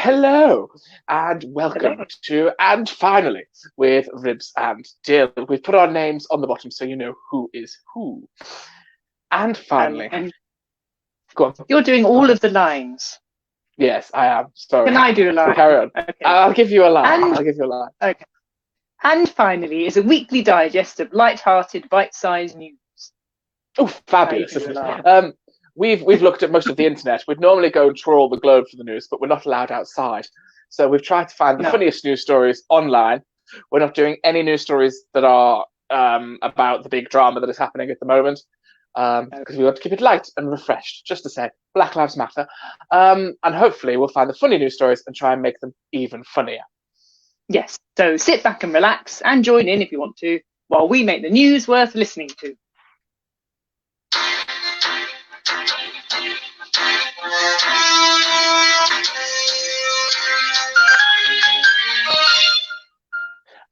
Hello and welcome Hello. to And Finally with Ribs and Dill. We've put our names on the bottom so you know who is who. And finally, And go on. you're doing all of the lines. Yes, I am. Sorry. Can I do a line? Carry on. Okay. I'll give you a line. And I'll give you a line. okay. And finally is a weekly digest of light-hearted, bite-sized news. Oh, Now you fabulous, can do a isn't line. it? We've looked at most of the internet. We'd normally go and trawl the globe for the news, but we're not allowed outside. So we've tried to find the No. funniest news stories online. We're not doing any news stories that are about the big drama that is happening at the moment because we want to keep it light and refreshed. Just to say, Black Lives Matter, and hopefully we'll find the funny news stories and try and make them even funnier. Yes. So sit back and relax and join in if you want to, while we make the news worth listening to.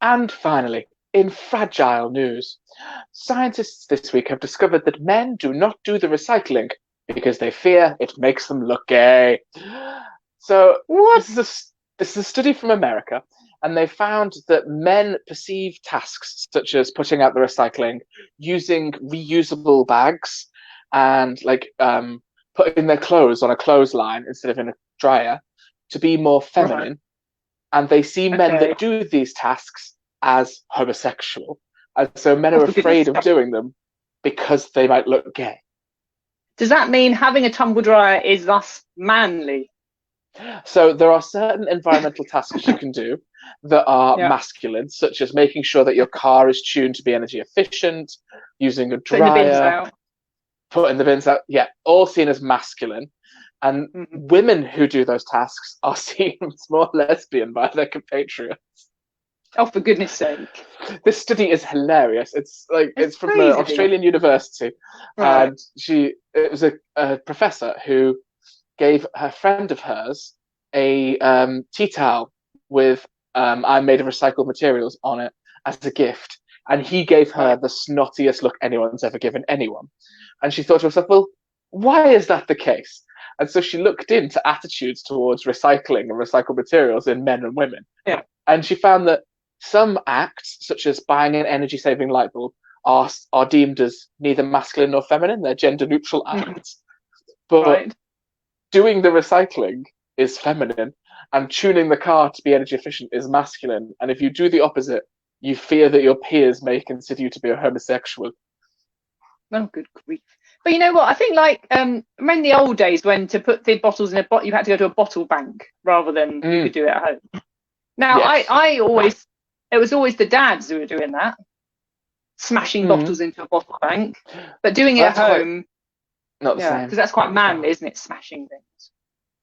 And finally, in fragile news, scientists this week have discovered that men do not do the recycling because they fear it makes them look gay. So What? this is a study from America, and they found that men perceive tasks such as putting out the recycling, using reusable bags, and putting their clothes on a clothesline instead of in a dryer to be more feminine. Right. And they see men Okay. that do these tasks as homosexual. And so men Oh, are for goodness afraid of sake. doing them because they might look gay. Does that mean having a tumble dryer is thus manly? So there are certain environmental tasks you can do that are Yeah. masculine, such as making sure that your car is tuned to be energy efficient, using a Putting the bins dryer, out. putting the bins out. Yeah, all seen as masculine. And women who do those tasks are seen as more lesbian by their compatriots. Oh, for goodness sake. This study is hilarious. It's from an crazy. Australian university, Right. and it was a professor who gave a friend of hers a tea towel with "I'm made of recycled materials" on it as a gift, and he gave her Right. the snottiest look anyone's ever given anyone. And she thought to herself, "Well, why is that the case?" And so she looked into attitudes towards recycling and recycled materials in men and women. Yeah. And she found that some acts, such as buying an energy-saving light bulb, are deemed as neither masculine nor feminine. They're gender-neutral acts. But Right. doing the recycling is feminine, and tuning the car to be energy efficient is masculine. And if you do the opposite, you fear that your peers may consider you to be a homosexual. Oh, good grief. But you know what? I think remember in the old days when to put the bottles in a bottle, you had to go to a bottle bank rather than you could do it at home. Now, Yes. it was always the dads who were doing that, smashing bottles into a bottle bank, but doing it at home, not the same. because that's quite manly, isn't it? Smashing things.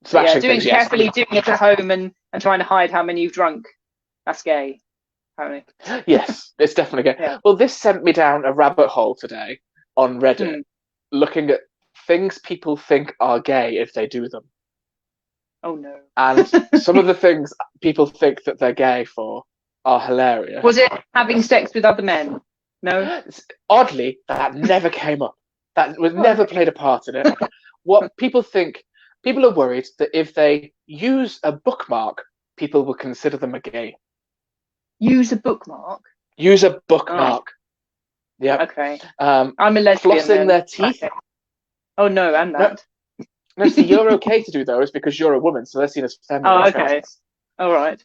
Smashing doing things, yes. carefully, doing it at home and trying to hide how many you've drunk. That's gay, apparently. Yes, it's definitely gay. Yeah. Well, this sent me down a rabbit hole today on Reddit, looking at things people think are gay if they do them. Oh no. And some of the things people think that they're gay for are hilarious. Was it having sex with other men? No. Oddly, that never came up. That was never played a part in it. What people think, people are worried that if they use a bookmark, people will consider them a gay. Use a bookmark? Use a bookmark. Oh. Yeah. Okay. I'm a lesbian. Flossing their teeth. Okay. Oh no, and that. No, see, you're okay to do those because you're a woman, so they're seen as feminine. Oh, okay. All right.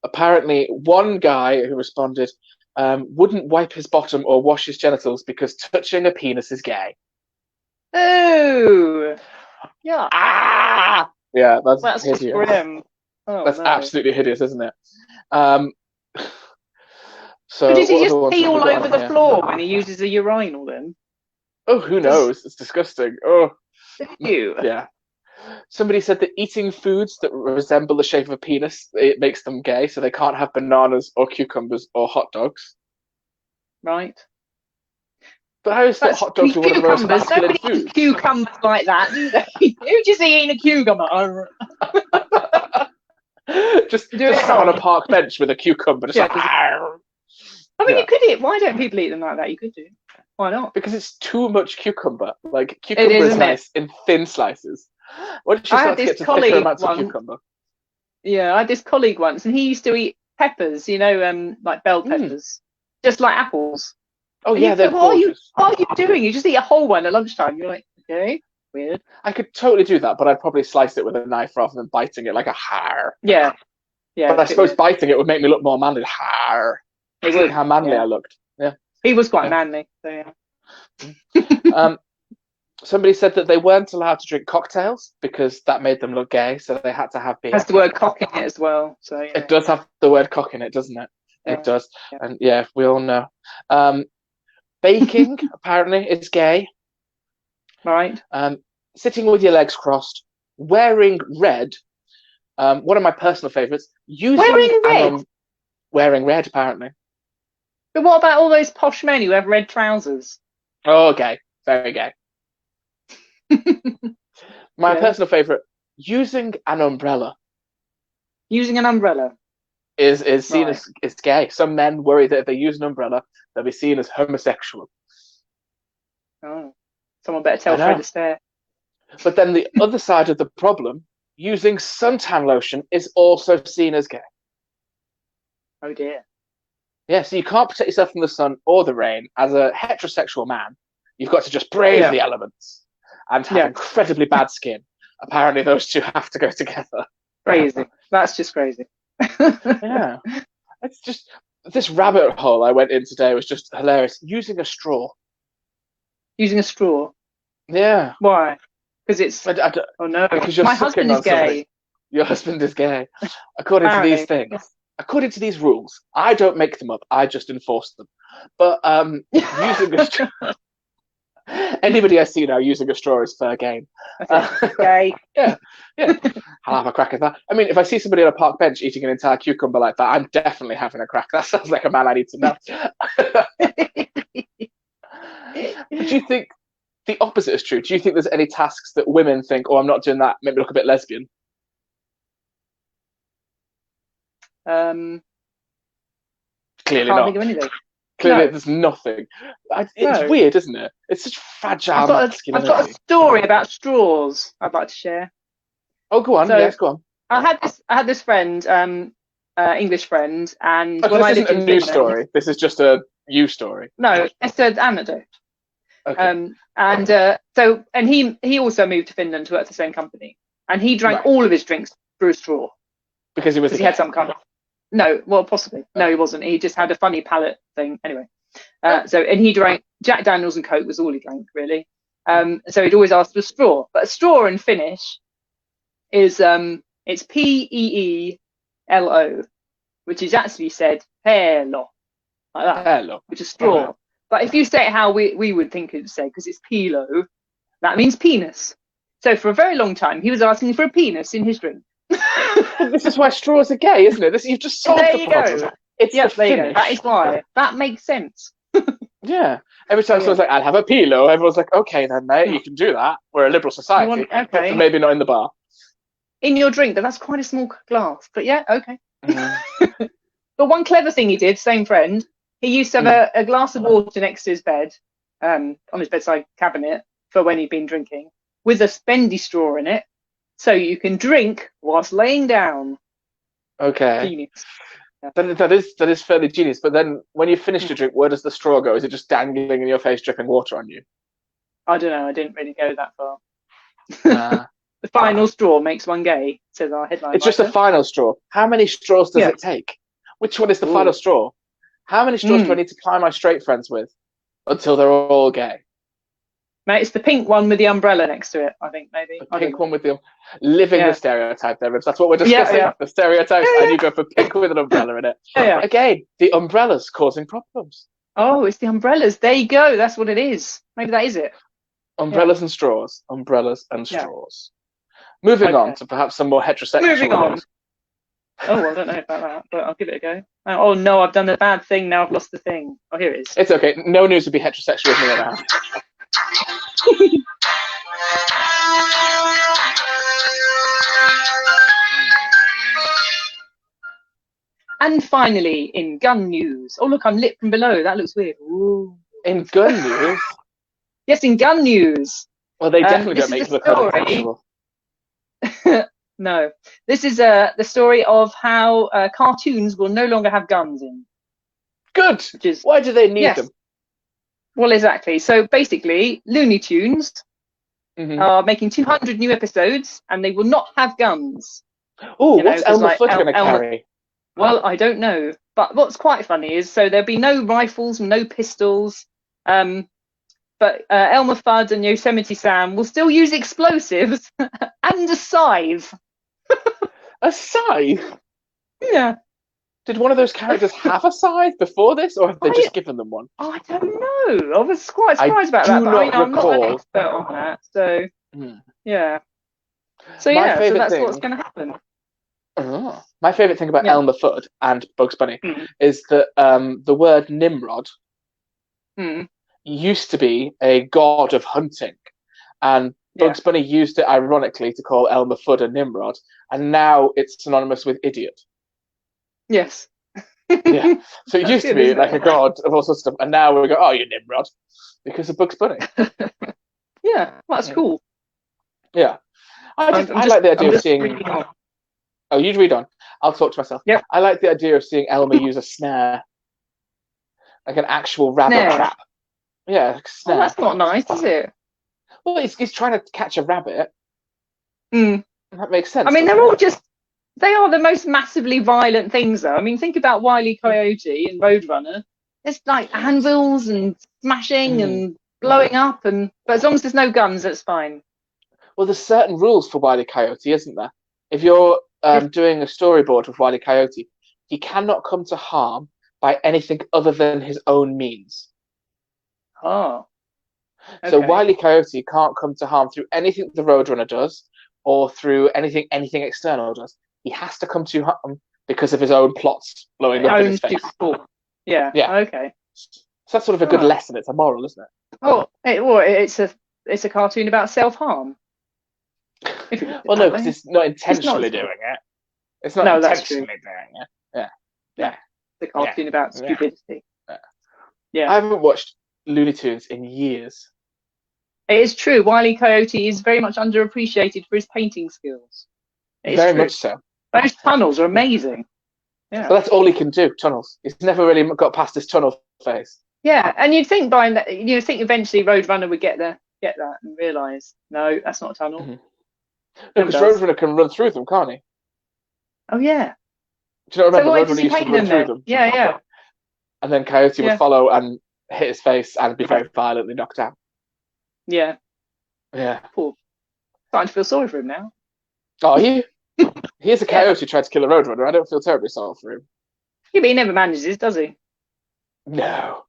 Apparently, one guy who responded wouldn't wipe his bottom or wash his genitals because touching a penis is gay. Oh, yeah. Ah! Yeah, that's just hideous. grim. Oh, that's absolutely hideous, isn't it? So, but does he just pee all over the floor when he uses a urinal then? Oh, who knows? It's disgusting. Oh, ew. Yeah. Somebody said that eating foods that resemble the shape of a penis, it makes them gay, so they can't have bananas or cucumbers or hot dogs. Right. But how is that hot dogs are one of the most masculine foods? Nobody eats cucumbers like that, do they? Who just eating a cucumber? just sat on a park bench with a cucumber. Just I mean, you could eat. Why don't people eat them like that? You could do. Why not? Because it's too much cucumber. Like, cucumber is nice in thin slices. Once you I had start to this get to thicker colleague amounts of once. cucumber. Yeah, I had this colleague once, and he used to eat peppers, like bell peppers, just like apples. Oh And you yeah, they're think, gorgeous. what are you doing? You just eat a whole one at lunchtime. You're like, okay, weird. I could totally do that, but I'd probably slice it with a knife rather than biting it like a har. Yeah, yeah. But I suppose Weird. biting it would make me look more manly. Har. It Seeing would, how manly yeah. I looked. Yeah. He was quite Yeah. manly, so yeah. Somebody said that they weren't allowed to drink cocktails because that made them look gay, so they had to have beer. Has the word cock in it as well, so yeah. It does have the word cock in it, doesn't it? Yeah. It does. Yeah. And yeah, we all know. Baking apparently is gay. Right. Sitting with your legs crossed, wearing red. One of my personal favourites. Wearing red, apparently. But what about all those posh men who have red trousers? Oh, gay. Very gay. My personal favourite, using an umbrella. Using an umbrella is seen as gay. Some men worry that if they use an umbrella, they'll be seen as homosexual. Oh, someone better tell Fred Astaire. But then the other side of the problem, using suntan lotion is also seen as gay. Oh dear. Yeah, so you can't protect yourself from the sun or the rain. As a heterosexual man, you've got to just brave the elements and have incredibly bad skin. Apparently those two have to go together. Crazy. That's just crazy. Yeah. It's just, this rabbit hole I went in today was just hilarious. Using a straw. Using a straw? Yeah. Why? Because it's... oh no. Because my husband is gay. Your husband is gay. According to these things. Yeah. According to these rules. I don't make them up. I just enforce them. But using a straw... Anybody I see now using a straw is fair game. Gay. Yeah. I'll have a crack at that. I mean, if I see somebody on a park bench eating an entire cucumber like that, I'm definitely having a crack. That sounds like a man I need to know. But do you think the opposite is true? Do you think there's any tasks that women think, oh, I'm not doing that, make me look a bit lesbian? Clearly not. Think of anything. Clearly, there's nothing. It's weird, isn't it? It's such fragile masculinity. I've got a story about straws I'd like to share. Oh, go on. So, yes, go on. I had this friend, English friend, and when I lived in Finland, this isn't a news story. This is just a you story. No, it's an anecdote. Okay. And he also moved to Finland to work for the same company, and he drank all of his drinks through a straw because he had some kind of. No, well, possibly. No, he wasn't. He just had a funny palate thing. Anyway, and he drank Jack Daniels and Coke was all he drank, really. So he'd always ask for a straw. But a straw in Finnish is it's P-E-E-L-O, which is actually said "peelo," like that, peelo, which is straw. Uh-huh. But if you say it how we would think it would say, because it's "peelo," that means penis. So for a very long time, he was asking for a penis in his drink. This is why straws are gay, isn't it? You've just solved the problem. Go. It's there you go. That is why. That makes sense. Yeah. Every time someone's like, I'll have a peelo, everyone's like, okay then, mate, you can do that. We're a liberal society. But maybe not in the bar. In your drink, but that's quite a small glass. But yeah, okay. But one clever thing he did, same friend, he used to have a glass of water next to his bed, on his bedside cabinet, for when he'd been drinking, with a bendy straw in it. So you can drink whilst laying down. Okay. Genius. Yeah. That is fairly genius. But then when you finish your drink, where does the straw go? Is it just dangling in your face, dripping water on you? I don't know. I didn't really go that far. The final straw makes one gay, says our headline. It's just a final straw. How many straws does it take? Which one is the final straw? How many straws do I need to ply my straight friends with until they're all gay? Mate, it's the pink one with the umbrella next to it, I think, maybe. The pink one with the... Living the stereotype there, Ribs. That's what we're discussing. Yeah. The stereotypes, and you go for pink with an umbrella in it. Yeah. Again, the umbrellas causing problems. Oh, it's the umbrellas. There you go. That's what it is. Maybe that is it. Umbrellas and straws. Umbrellas and straws. Moving on to perhaps some more heterosexual... Moving on. Oh, I don't know about that, but I'll give it a go. Oh, no, I've done the bad thing. Now I've lost the thing. Oh, here it is. It's okay. No news would be heterosexual with me around. And finally, in gun news. Oh, look, I'm lit from below. That looks weird. Ooh. In gun news? Yes, in gun news. Well, they definitely don't make you look homosexual. No. This is the story of how cartoons will no longer have guns in. Good. Which is, why do they need yes. them? Well, exactly. So basically, Looney Tunes are making 200 new episodes, and they will not have guns. Oh, what's Elmer Fudd going to carry? Well, I don't know. But what's quite funny is, so there'll be no rifles, no pistols. But Elmer Fudd and Yosemite Sam will still use explosives and a scythe. A scythe? Yeah. Did one of those characters have a scythe before this, or have they just given them one? I don't know. I was quite surprised about that. But I'm not an expert on that. So, yeah. So, so that's what's going to happen. Oh. My favourite thing about Elmer Fudd and Bugs Bunny is that the word Nimrod used to be a god of hunting, and Bugs Bunny used it ironically to call Elmer Fudd a Nimrod, and now it's synonymous with idiot. Yes. Yeah. So it used to be like a god of all sorts of stuff, and now we go, oh, you Nimrod, because of Bugs Bunny. Yeah, well, that's cool. Yeah. I like the idea of seeing... Oh, you read on. I'll talk to myself. Yep. I like the idea of seeing Elmer use a snare. Like an actual rabbit trap. Yeah, like a snare. Oh, that's not nice, is it? Well, he's trying to catch a rabbit. That makes sense. I mean, they are the most massively violent things, though. I mean, think about Wile E. Coyote and Roadrunner. There's like anvils and smashing and blowing up, but as long as there's no guns, that's fine. Well, there's certain rules for Wile E. Coyote, isn't there? If you're doing a storyboard with Wile E. Coyote, he cannot come to harm by anything other than his own means. Oh. Okay. So Wile E. Coyote can't come to harm through anything the Roadrunner does, or through anything external does. He has to come to harm because of his own plots blowing up in his face. Yeah. Okay. So that's sort of a good lesson. It's a moral, isn't it? Oh, it's a cartoon about self-harm. Well, no, because it's not intentionally doing it. It's not intentionally doing it. Yeah. The cartoon about stupidity. Yeah. I haven't watched Looney Tunes in years. It is true. Wile E. Coyote is very much underappreciated for his painting skills. Very much so. Those tunnels are amazing. Yeah. Well, that's all he can do. Tunnels. He's never really got past his tunnel phase. Yeah, and you'd think think eventually Roadrunner would get that and realise, no, that's not a tunnel. No, because Roadrunner can run through them, can't he? Oh yeah. Do you not remember Roadrunner used to run through them? Yeah. And then Coyote would follow and hit his face and be very violently knocked out. Yeah. Yeah. Poor. Starting to feel sorry for him now. Are you? Here's a coyote who tried to kill a Roadrunner. I don't feel terribly sorry for him. Yeah, but he never manages, does he? No.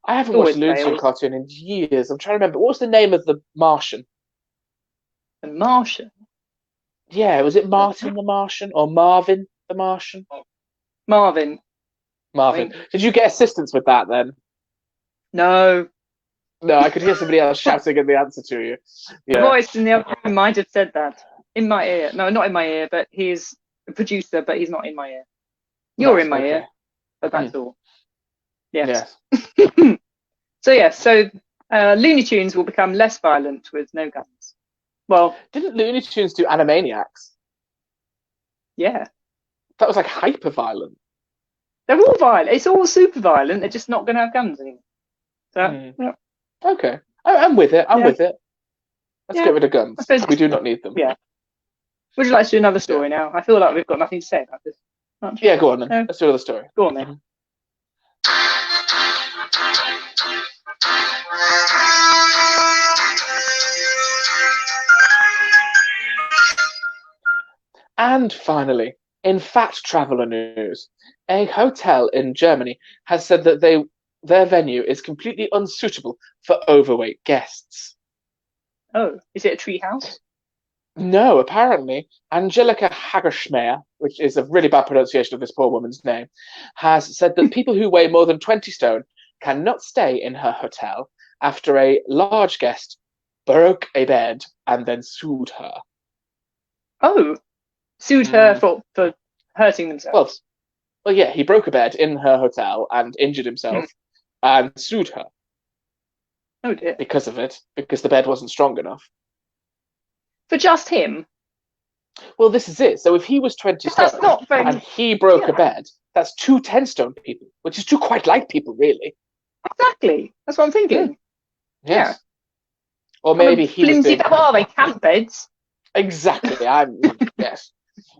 I haven't watched a Looney Tunes cartoon in years. I'm trying to remember. What was the name of the Martian? The Martian? Yeah, was it Martin the Martian or Marvin the Martian? Marvin. Did you get assistance with that then? No. No, I could hear somebody else shouting in the answer to you. The voice in the other room might have said that. In my ear. No, not in my ear, but he's a producer, but he's not in my ear. You're in my ear, but that's all. Yes. So Looney Tunes will become less violent with no guns. Well, didn't Looney Tunes do Animaniacs? Yeah. That was like hyper violent. They're all violent. It's all super violent. They're just not going to have guns anymore. So, Okay. I'm with it. With it. Let's get rid of guns. We do not need them. Yeah. Would you like to do another story now? I feel like we've got nothing to say about this. Yeah, go on then. No? Let's do another story. Go on then. And finally, in fact traveller news, a hotel in Germany has said that their venue is completely unsuitable for overweight guests. Oh, is it a tree house? No, apparently, Angelika Hagerschmeyer, which is a really bad pronunciation of this poor woman's name, has said that people who weigh more than 20 stone cannot stay in her hotel after a large guest broke a bed and then sued her. Oh, sued her for hurting themselves. Well, yeah, he broke a bed in her hotel and injured himself and sued her. Oh dear. Because of it, because the bed wasn't strong enough. For just him? Well, this is it. So if he was 20 That's stone not very. and he broke a Yeah, bed, that's two 10-stone people, which is two quite light people, really. exactly. That's what I'm Mm, thinking. Yeah. yes. Or Kind of maybe he was flimsy. doing What are they? Camp beds? exactly. Yes,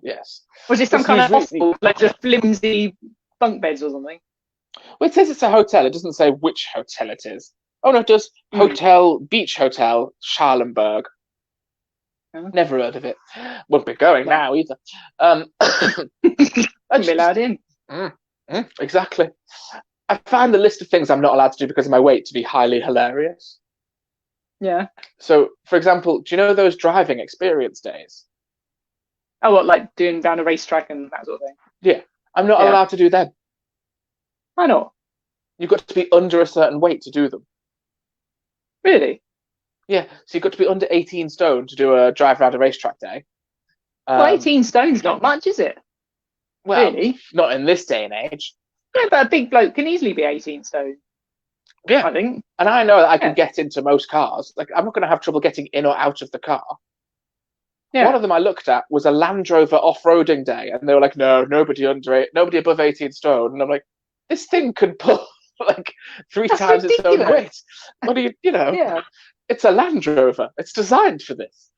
yes. Was it some Listen, kind he's of really. hostel, like just flimsy bunk beds or something? Well, it says it's a hotel. It doesn't say which hotel it is. Oh no, it does. Mm. Beach Hotel, Charlenberg. Oh, Never heard of it. Won't be going no. now either. Um, I Couldn't be just, allowed in. exactly. I find the list of things I'm not allowed to do because of my weight to be highly hilarious. Yeah. So, for example, do you know those driving experience days? Oh, what, like doing down a racetrack and that sort of thing? Yeah, I'm not Yeah. allowed to do them. Why not? You've got to be under a certain weight to do them. Really? Yeah, so you've got to be under 18 stone to do a drive around a racetrack day. Well, 18 stone's not much, is it? Well, Really? not in this day and age. Yeah, but a big bloke can easily be 18 stone, Yeah, I think. and I know that I can Yeah. get into most cars. Like, I'm not going to have trouble getting in or out of the car. Yeah. One of them I looked at was a Land Rover off-roading day, and they were like, "No, nobody above 18 stone." And I'm like, "This thing could pull like three That's times its own ridiculous. weight. What do you know? Yeah. It's a Land Rover. It's designed for this."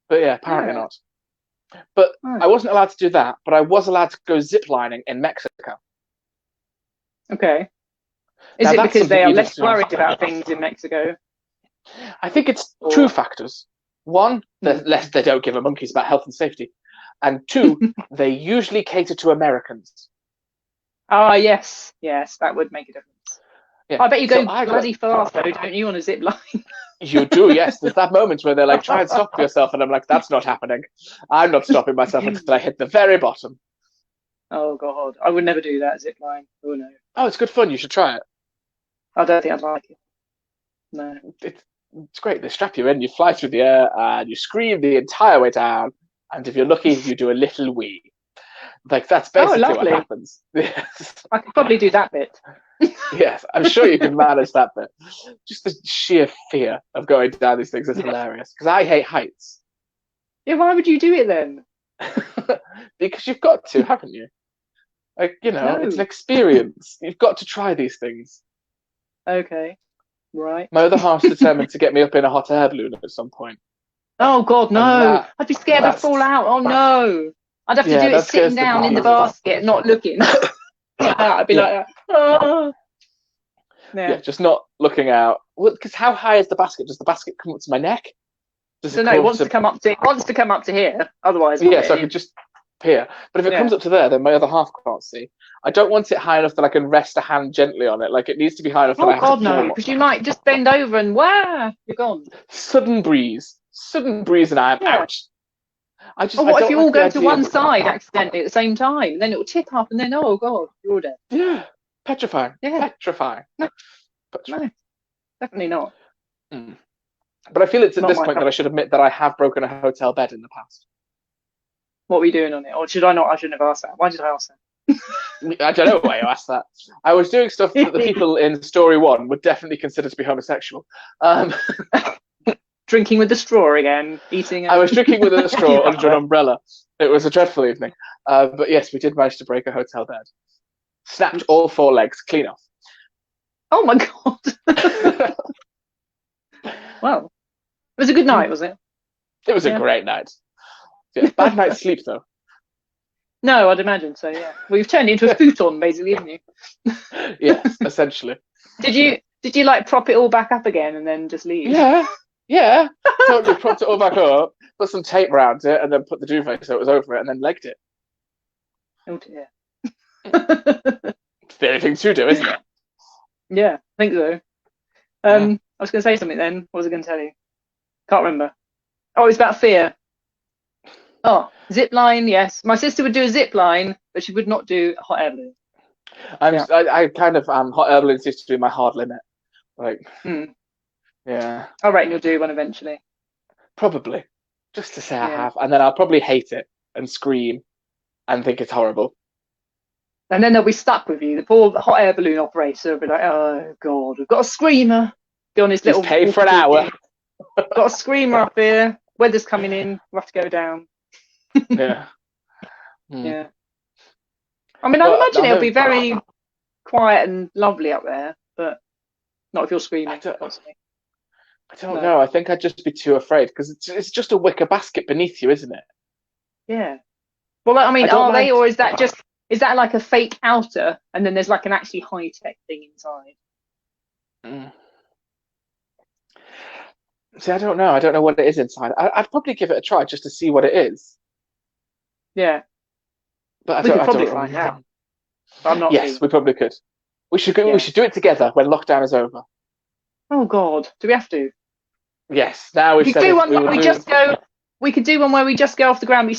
But yeah, apparently Yeah. not. But Right. I wasn't allowed to do that. But I was allowed to go ziplining in Mexico. Okay. Is Now it that's because they something are you'd have less to. worried about things in Mexico? I think it's two Or factors. One, they don't give a monkeys about health and safety, and two, they usually cater to Americans. ah, yes, yes, that would make a difference. Yeah. I bet you So go bloody fast though, don't you, on a zip line? You do, yes. There's that moment where they're like, "Try and stop yourself," and I'm like, "That's not happening. I'm not stopping myself until I hit the very bottom." Oh god, I would never do that zip line. Oh no, Oh, it's good fun. You should try it. I don't think I'd like it. No. It's great. They strap you in, you fly through the air, and you scream the entire way down. And if you're lucky, you do a little wee. Like, that's Oh, basically what lovely. happens. Yes. I could probably do that bit. Yes, I'm sure you can manage that bit. Just the sheer fear of going down these things is hilarious. Because I hate heights. Yeah, why would you do it then? Because you've got to, haven't you? Like, No. it's an experience. You've got to try these things. Okay, right. My other half's determined to get me up in a hot air balloon at some point. Oh god, no! I'd be scared I'd fall out. Oh no! I'd have to do it sitting down in the basket, not looking. I'd be like, oh. Yeah, just not looking out. Well, because how high is the basket? Does the basket come up to my neck? Does it? No, it wants to come up to here. Otherwise, yeah, so I could just peer. But if it comes up to there, then my other half can't see. I don't want it high enough that I can rest a hand gently on it. Like, it needs to be high enough that I have God, to no! Because you might just bend over and you're gone. Sudden breeze, and I'm out. What if you all go to one side accidentally at the same time? Then it will tip up, and then oh god, you're dead. Yeah, petrifying. Yeah, petrifying. No, definitely not. But I feel it's at this point that I should admit that I have broken a hotel bed in the past. What were you doing on it? Or should I not? I shouldn't have asked that. Why did I ask that? I don't know why you asked that. I was doing stuff that the people in story one would definitely consider to be homosexual. Drinking with the straw again, eating. I was drinking with a straw under an umbrella. It was a dreadful evening. But yes, we did manage to break a hotel bed. Snapped all 4 legs clean off. Oh my god. Well, it was a good night, was it? It was a great night. Yeah, bad night's sleep, though. No, I'd imagine so, yeah. Well, you've turned it into a futon, basically, haven't you? Yes, essentially. Did you like prop it all back up again and then just leave? Yeah. Totally propped it all back up, put some tape around it, and then put the duvet so it was over it, and then legged it. Oh dear. It's the only thing to do, isn't it? Yeah, I think so. I was going to say something then. What was I going to tell you? Can't remember. Oh, it's about fear. Oh, zip line, yes. My sister would do a zip line, but she would not do a hot air balloon. I kind of hot air balloon seems to be my hard limit. Like, yeah. I reckon you'll do one eventually. Probably, just to say I have, and then I'll probably hate it and scream and think it's horrible. And then they'll be stuck with you. The poor hot air balloon operator will be like, "Oh God, we've got a screamer. Be on his little pay for an hour. Got a screamer up here. Weather's coming in. We'll have to go down." Yeah. Mm. Yeah. I mean, I'd But imagine I it'll know be very quiet and lovely up there, but not if you're I screaming don't constantly. I don't No. know. I think I'd just be too afraid because it's just a wicker basket beneath you, isn't it? Yeah. Well, I I mean, don't are they, mind. or is that like a fake outer, and then there's like an actually high tech thing inside? Mm. See, I don't know. I don't know what it is inside. I'd probably give it a try just to see what it is. Yeah. But We could I probably don't. find out. But I'm not Yes, keen. we probably could. We should go. We Yeah. should do it together when lockdown is over. Oh God, do we have to? Yes. Now we've We could said do it. one We where will we do. just go. We could do one where we just go off the ground. They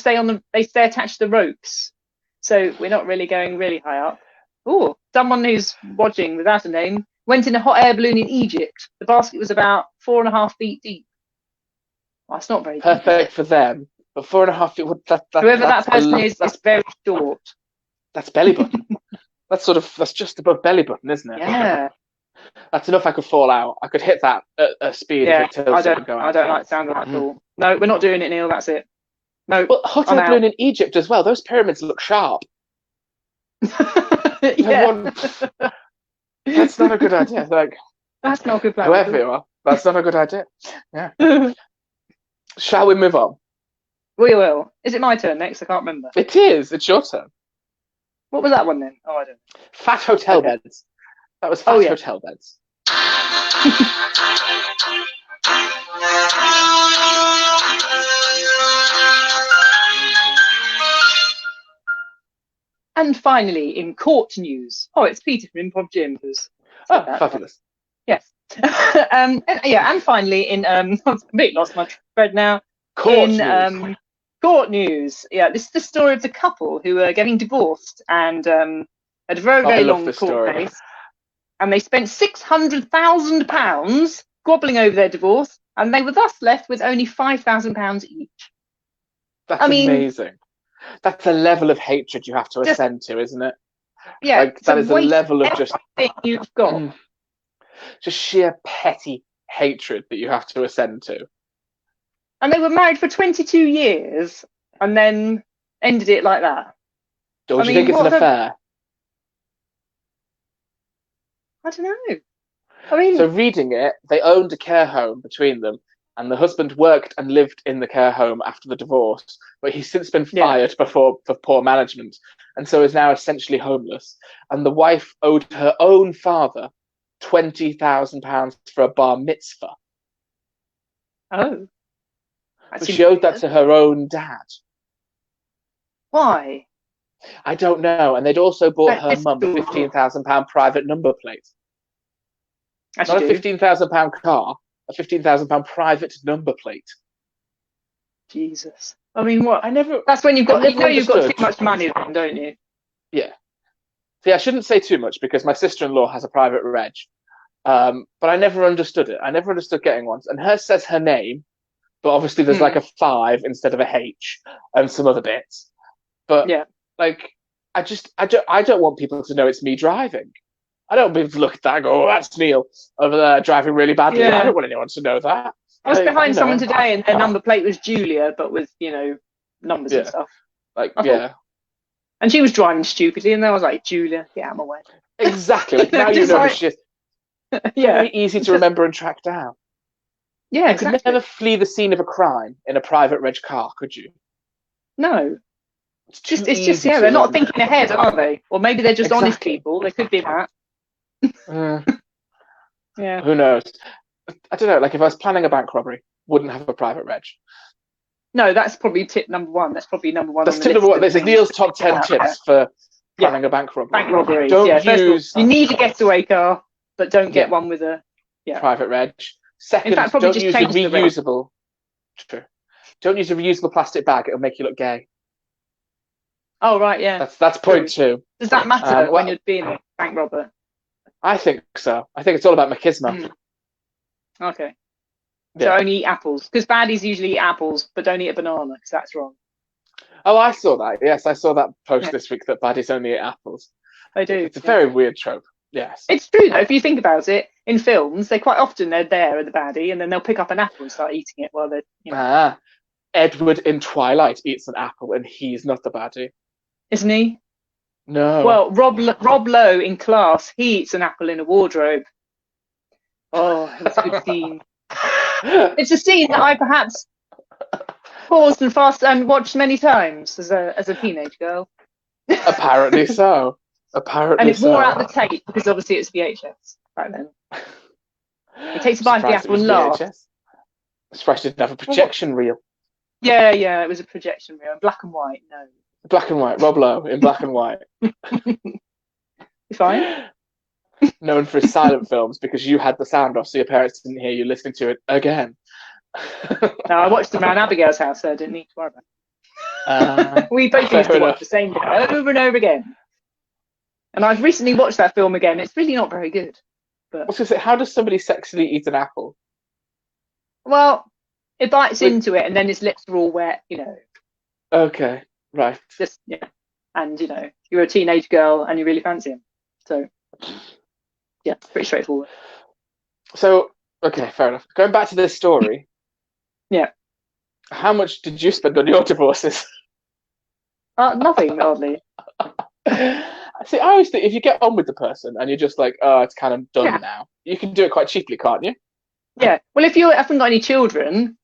stay attached to the ropes, so we're not really going really high up. Oh, someone who's watching without a name went in a hot air balloon in Egypt. The basket was about 4.5 feet deep. Well, that's not very deep, is Perfect it? for them. But 4.5 feet. Whoever that person is very short. That's belly button. That's just above belly button, isn't it? Yeah, That's enough. I could fall out. I could hit that at a speed if yeah. it tilts up and go I out. don't like the sound of that at Mm. all. No, we're not doing it, Neil. That's it. No, Well, hot I'm air balloon out. in Egypt as well. Those pyramids look sharp. Yeah, Everyone, that's not a good idea. Like that's not a good plan at whoever all. you are, that's not a good idea. Yeah. Shall we move on? We will. Is it my turn next? I can't remember. It is. It's your turn. What was that one then? Oh, I don't Fat hotel know. Okay. beds. That was Oh fat yeah. hotel beds. And finally, in court news. Oh, it's Peter from Improv Gym who's said Oh, that. fabulous. Yes. And finally, I've completely lost my thread now. Court In news. court news, yeah, this is the story of the couple who are getting divorced and had a very, Oh, I very love long this court story. case. And they spent £600,000 squabbling over their divorce, and they were thus left with only £5,000 each. That's I mean, amazing. That's a level of hatred you have to just, ascend to, isn't it? yeah, Like to that is a waste level of everything you've got. just sheer petty hatred that you have to ascend to. And they were married for 22 years and then ended it like that. Or do you think it's an affair? I don't know. I mean, So reading it, they owned a care home between them, and the husband worked and lived in the care home after the divorce, but he's since been fired for poor management, and so is now essentially homeless. And the wife owed her own father £20,000 for a bar mitzvah. oh, But she owed that to her own dad. Why? I don't know. And they'd also bought her That's mum a £15,000 private number plate. As Not you a do. £15,000 car, a £15,000 private number plate. Jesus. I mean, what? That's when I you've got understood. too much money, then, don't you? Yeah. See, I shouldn't say too much because my sister-in-law has a private reg. But I never understood it. I never understood getting one. And hers says her name, but obviously there's like a 5 instead of a H and some other bits. But yeah, like, I don't want people to know it's me driving. I don't want people to look at that and go, oh, that's Neil over there driving really badly. yeah. I don't want anyone to know that. I was behind someone today and their number plate was Julia, but with, numbers and stuff. Like, yeah. And she was driving stupidly, and I was like, Julia, get out of my way. Exactly. Like, now you know like, who she is. Yeah. Very easy to remember and track down. Yeah, you exactly. could never flee the scene of a crime in a private reg car, could you? No. It's just they're not thinking ahead, are they? Or maybe they're just exactly. honest people. They could be that. Yeah. Who knows? I don't know. Like if I was planning a bank robbery, wouldn't have a private reg. No, that's probably tip number one. That's probably number one. That's tip number one. This is Neil's top 10 tips for planning a bank robbery. Bank robbery. Don't use. You need a getaway car, but don't get one with a private reg. Second, in fact, don't use a reusable. True. Don't use a reusable plastic bag. It'll make you look gay. Oh right, yeah. That's point 2. Does that matter when you're being a bank robber? I think so. I think it's all about machismo. Okay. So only eat apples, because baddies usually eat apples, but don't eat a banana, because that's wrong. Oh, I saw that. Yes, I saw that post this week that baddies only eat apples. They do. It's a very weird trope. Yes. It's true though. If you think about it, in films, they quite often they're there at the baddie, and then they'll pick up an apple and start eating it while they're. Edward in Twilight eats an apple, and he's not the baddie. Isn't he? No. Well, Rob Lowe in Class, he eats an apple in a wardrobe. Oh, it's a good scene. It's a scene that I perhaps paused and watched many times as a teenage girl. Apparently so. And it wore out the tape because obviously it's VHS back then. It takes a bite of the apple and laughs. Surprised it didn't have a projection reel. Yeah, it was a projection reel. Black and white, no. Black and white, Rob Lowe in black and white. You fine? Known for his silent films because you had the sound off so your parents didn't hear you listening to it again. No, I watched them around Abigail's house, so I didn't need to worry about it. We both used to watch the same bit over and over again. And I've recently watched that film again. It's really not very good. But I was going to say, how does somebody sexily eat an apple? Well, it bites into it and then its lips are all wet, Okay, right. Just, and, you're a teenage girl and you really fancy him. So, yeah, pretty straightforward. So, okay, fair enough. Going back to this story. Yeah. How much did you spend on your divorces? Nothing, oddly. See, I always think if you get on with the person and you're just like, oh, it's kind of done now, you can do it quite cheaply, can't you? Yeah. Well, if you haven't got any children,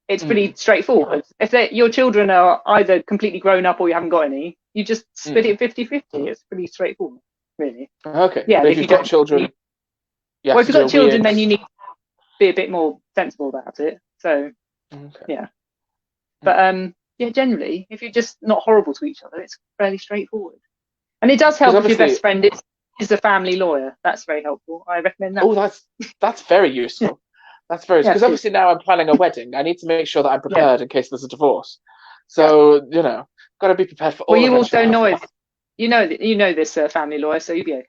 it's pretty straightforward. If your children are either completely grown up or you haven't got any, you just split it 50-50. It's pretty straightforward, really. Okay. Yeah. But if you've got children, well, if you've got children, then you need to be a bit more sensible about it. So, yeah. But generally, if you're just not horrible to each other, it's fairly straightforward. And it does help if your best friend is a family lawyer. That's very helpful. I recommend that. Oh, that's very useful. That's very because obviously now I'm planning a wedding. I need to make sure that I'm prepared in case there's a divorce. So got to be prepared for all. Well, you also know this family lawyer, so you'll be okay.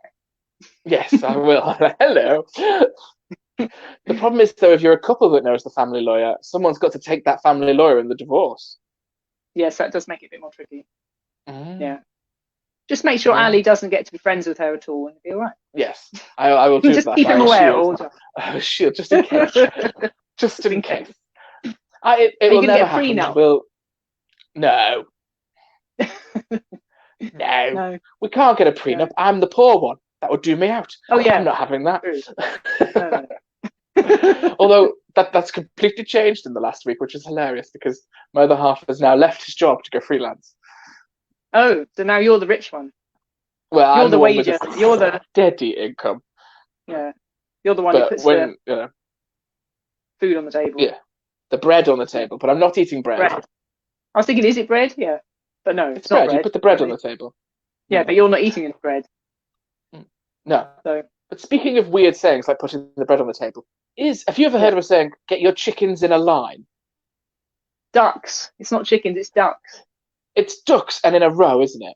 Yes, I will. Hello. The problem is, though, if you're a couple that knows the family lawyer, someone's got to take that family lawyer in the divorce. Yes, that does make it a bit more tricky. Yeah. Just make sure Ali doesn't get to be friends with her at all, and it'll be all right. Yes, I will do just that. Keep him aware all the time. Oh, shield, just in case. Just in case. It will never happen. No. No. We can't get a prenup. I'm the poor one. That would do me out. Oh, yeah. I'm not having that. Although that's completely changed in the last week, which is hilarious because my other half has now left his job to go freelance. Oh, so now you're the rich one. Well, you're the wager. You're the steady income. Yeah, you're the one who puts the food on the table. Yeah, the bread on the table, but I'm not eating bread. I was thinking, is it bread? Yeah, but no, it's not bread. bread. You put the bread on the table. Yeah, but you're not eating any bread. No. So. But speaking of weird sayings like putting the bread on the table, have you ever heard of a saying, get your chickens in a line? Ducks. It's not chickens, it's ducks. It's ducks and in a row, isn't it?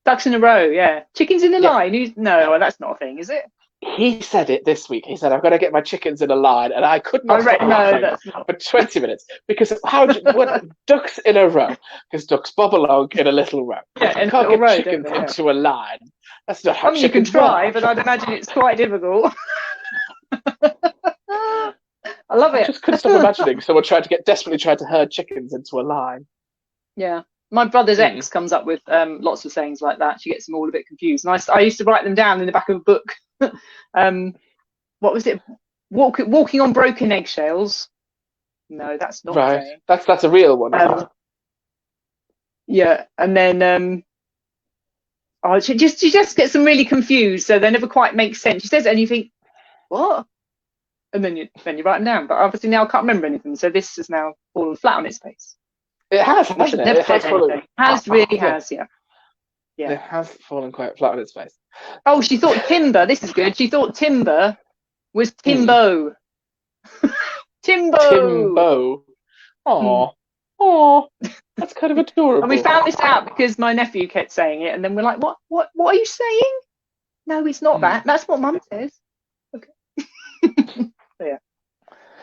Ducks in a row, yeah. Chickens in a line? No, that's not a thing, is it? He said it this week. He said, I've got to get my chickens in a line. And I could not stop laughing for 20 minutes. Because ducks in a row? Because ducks bob along in a little row. Yeah, you can't get chickens into a line. That's not how you can try, but I'd imagine it's quite difficult. I love it. I just couldn't stop imagining someone desperately tried to herd chickens into a line. Yeah. My brother's ex comes up with lots of sayings like that. She gets them all a bit confused. And I used to write them down in the back of a book. What was it? Walking on broken eggshells. No, that's not right. A saying. That's a real one. Yeah, and then she just gets them really confused, so they never quite make sense. She says it, and you think, what? And then you write them down. But obviously now I can't remember anything, so this has now fallen flat on its face. It has, hasn't it? It really has, yeah. It has fallen quite flat on its face. Oh, she thought timber. This is good. She thought timber was Timbo. Timbo. Timbo. Aww. That's kind of adorable. And we found this out because my nephew kept saying it, and then we're like, what are you saying? No, it's not that. That's what Mum says. Okay. So, yeah.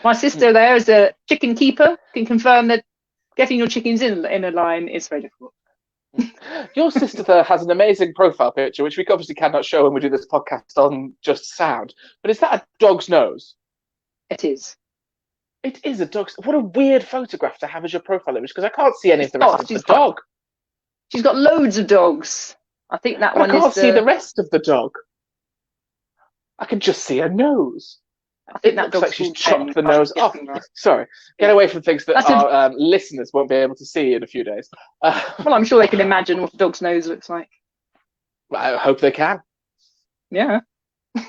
My sister there is a chicken keeper, can confirm that getting your chickens in a line is very difficult. Your sister there has an amazing profile picture, which we obviously cannot show when we do this podcast on just sound. But is that a dog's nose? It is. It is a dog. What a weird photograph to have as your profile image, because I can't see any of It's the rest not. of the dog. She's got loads of dogs. I think that But I one is can't see the rest of the dog. I can just see her nose. I think It that looks like dog's she's called chopped Ben. the nose off. Sorry, get Yeah. away from things that That's a, our listeners won't be able to see in a few days. well, I'm sure they can imagine what a dog's nose looks like. I hope they can. Yeah.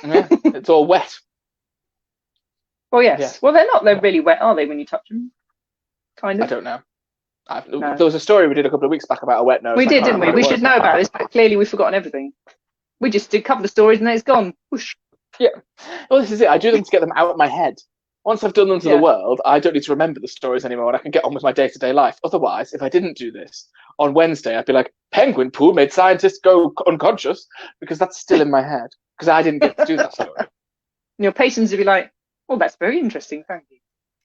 Yeah, it's all wet. Well, yes. Yeah. Well, they're not. They're really wet, are they, when you touch them? Kind I of. don't know. No. There was a story we did a couple of weeks back about a wet nose. We did, didn't remember we? what We it should was. know about this, but clearly we've forgotten everything. We just did a couple of stories and then it's gone. Whoosh. Yeah. Well, this is it. I do them to get them out of my head. Once I've done them to the world, I don't need to remember the stories anymore, and I can get on with my day-to-day life. Otherwise, if I didn't do this on Wednesday, I'd be like, penguin poo made scientists go unconscious, because that's still in my head, because I didn't get to do that story. Your patients would be like, "Oh, that's very interesting. Thank you."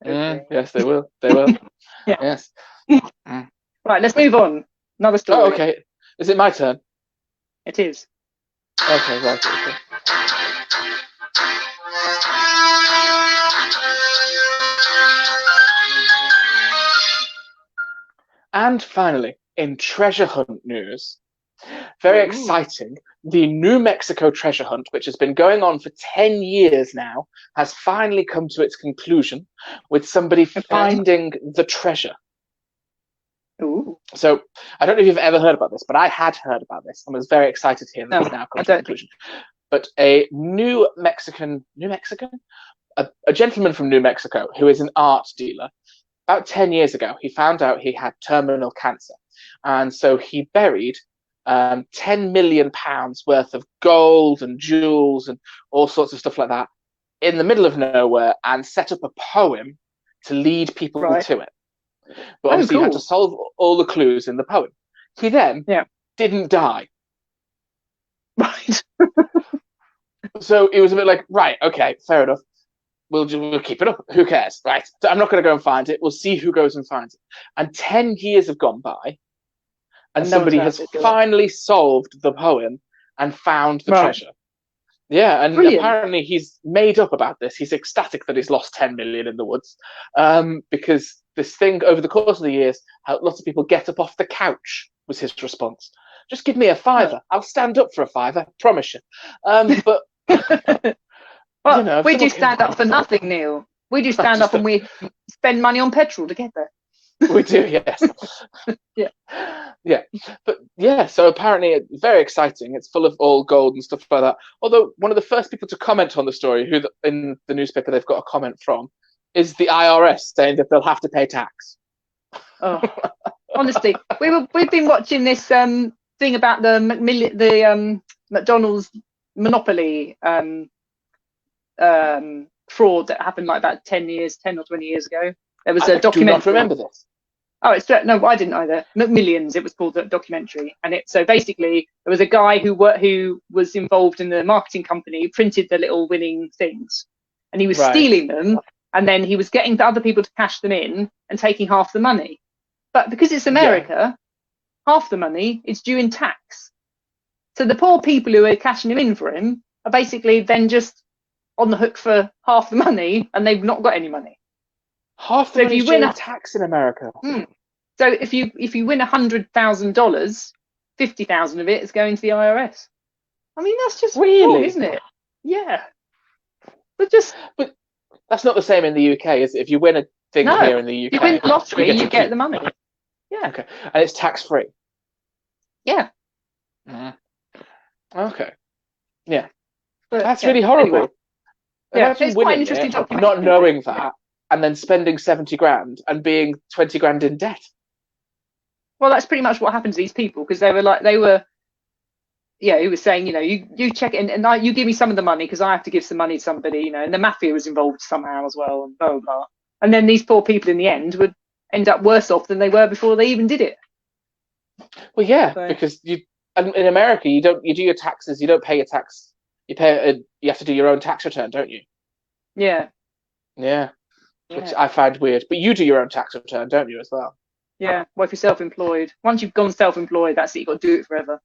Okay. Yes, they will. They will. Yeah. Yes. Right, let's move on. Another story. Oh, okay. Is it my turn? It is. Okay, right. Okay. And finally, in treasure hunt news, very exciting, the New Mexico treasure hunt, which has been going on for 10 years now, has finally come to its conclusion with somebody finding the treasure. Ooh. So I don't know if you've ever heard about this, but I had heard about this and was very excited to hear that it's now come to conclusion. But a New Mexican, a gentleman from New Mexico who is an art dealer, about 10 years ago, he found out he had terminal cancer. And so he buried 10 million pounds worth of gold and jewels and all sorts of stuff like that in the middle of nowhere and set up a poem to lead people to it. But obviously you had to solve all the clues in the poem. He then didn't die. Right. So it was a bit like, right, okay, fair enough. We'll keep it up. Who cares? Right. So I'm not going to go and find it. We'll see who goes and finds it. And 10 years have gone by, and somebody has finally solved the poem and found the treasure. Yeah, and apparently he's made up about this. He's ecstatic that he's lost 10 million in the woods, because this thing over the course of the years, lots of people get up off the couch, was his response. Just give me a fiver. I'll stand up for a fiver, promise you. But well, you know, we do stand up for nothing, Neil. We do stand up and we spend money on petrol to get there. We do, yes. Yeah. But yeah, so apparently it's very exciting. It's full of all gold and stuff like that. Although one of the first people to comment on the story, who in the newspaper they've got a comment from, is the IRS saying that they'll have to pay tax. Oh, honestly, we've been watching this thing about the McDonald's monopoly fraud that happened like about 10 or 20 years ago. There was a documentary. I do not remember this. Oh, no, I didn't either. McMillions, it was called, the documentary, and so basically there was a guy who was involved in the marketing company who printed the little winning things, and he was stealing them, and then he was getting the other people to cash them in and taking half the money. But because it's America, half the money is due in tax. So the poor people who are cashing them in for him are basically then just on the hook for half the money, and they've not got any money. Half the money is due in tax in America. So if you win $100,000, 50,000 of it is going to the IRS. I mean, that's just really, isn't it? Yeah. But that's not the same in the UK, is it? If you win a thing here in the UK, you win the lottery, you get the money. Yeah. Okay, and it's tax free. Yeah. Okay. Yeah. But, that's really horrible. Anyway. Yeah, it's quite an interesting documentary. Not knowing that, and then spending 70 grand and being 20 grand in debt. Well, that's pretty much what happened to these people, because he was saying, you check it and you give me some of the money because I have to give some money to somebody, and the mafia was involved somehow as well, and blah, blah, blah. And then these poor people in the end would end up worse off than they were before they even did it. Well, yeah, because in America, you do your taxes, you don't pay your tax. You have to do your own tax return, don't you? Yeah. Yeah. Which I find weird. But you do your own tax return, don't you, as well? Yeah. Well, if you're self-employed, once you've gone self-employed, that's it. You've got to do it forever.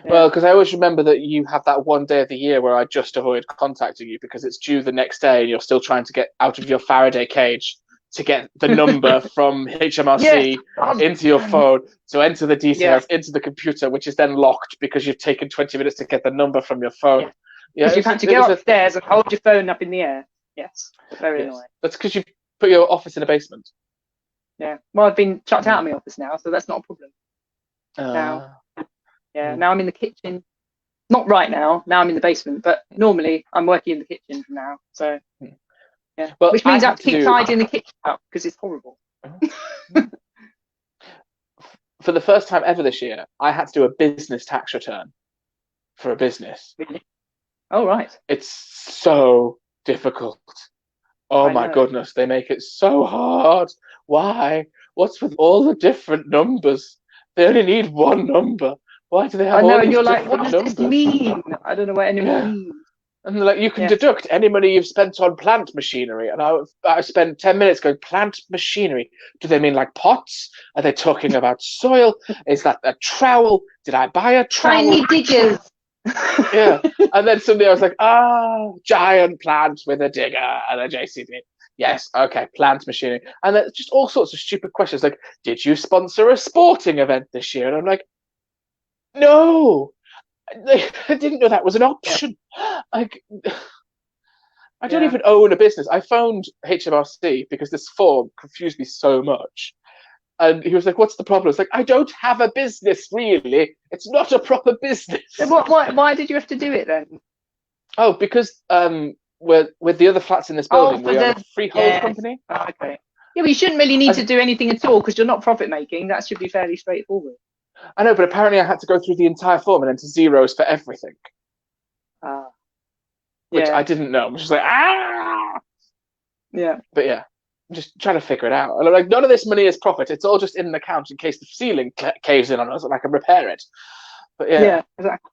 Well, because I always remember that you have that one day of the year where I just avoid contacting you because it's due the next day and you're still trying to get out of your Faraday cage to get the number from HMRC Yes. into your phone to enter the Yeah. details into the computer, which is then locked because you've taken 20 minutes to get the number from your phone. Yeah. Yeah, Because you've had to go upstairs and hold your phone up in the air. Yes. Very annoying. That's because you've put your office in a basement. Yeah. Well, I've been chucked out of my office now, so that's not a problem. Now. Yeah. Now I'm in the kitchen. Not right now. Now I'm in the basement, but normally I'm working in the kitchen from now. So, yeah. Well, which means I have to keep tidying the kitchen up because it's horrible. For the first time ever this year, I had to do a business tax return for a business. Really? Oh, right. It's so difficult. Oh my goodness, they make it so hard. Why? What's with all the different numbers? They only need one number. Why do they have all these different numbers? What does this mean? I don't know what any means. And they're like, you can deduct any money you've spent on plant machinery. And I spent 10 minutes going, plant machinery? Do they mean like pots? Are they talking about soil? Is that a trowel? Did I buy a trowel? Tiny diggers. Yeah. And then suddenly I was like, giant plant with a digger and a JCB. Yes, okay, plant machinery. And then just all sorts of stupid questions like, did you sponsor a sporting event this year? And I'm like, no, I didn't know that was an option. Like, I don't even own a business. I phoned HMRC because this form confused me so much. And he was like, what's the problem? It's like, I don't have a business, really. It's not a proper business. So why did you have to do it then? Oh, because with the other flats in this building, we are a freehold company. Oh, okay. Yeah, but you shouldn't really need to do anything at all because you're not profit making. That should be fairly straightforward. I know, but apparently I had to go through the entire form and enter zeros for everything. Which I didn't know. I'm just like, Yeah. But yeah, I'm just trying to figure it out. And I'm like, none of this money is profit. It's all just in an account in case the ceiling caves in on us and I can repair it. But yeah. Yeah, exactly.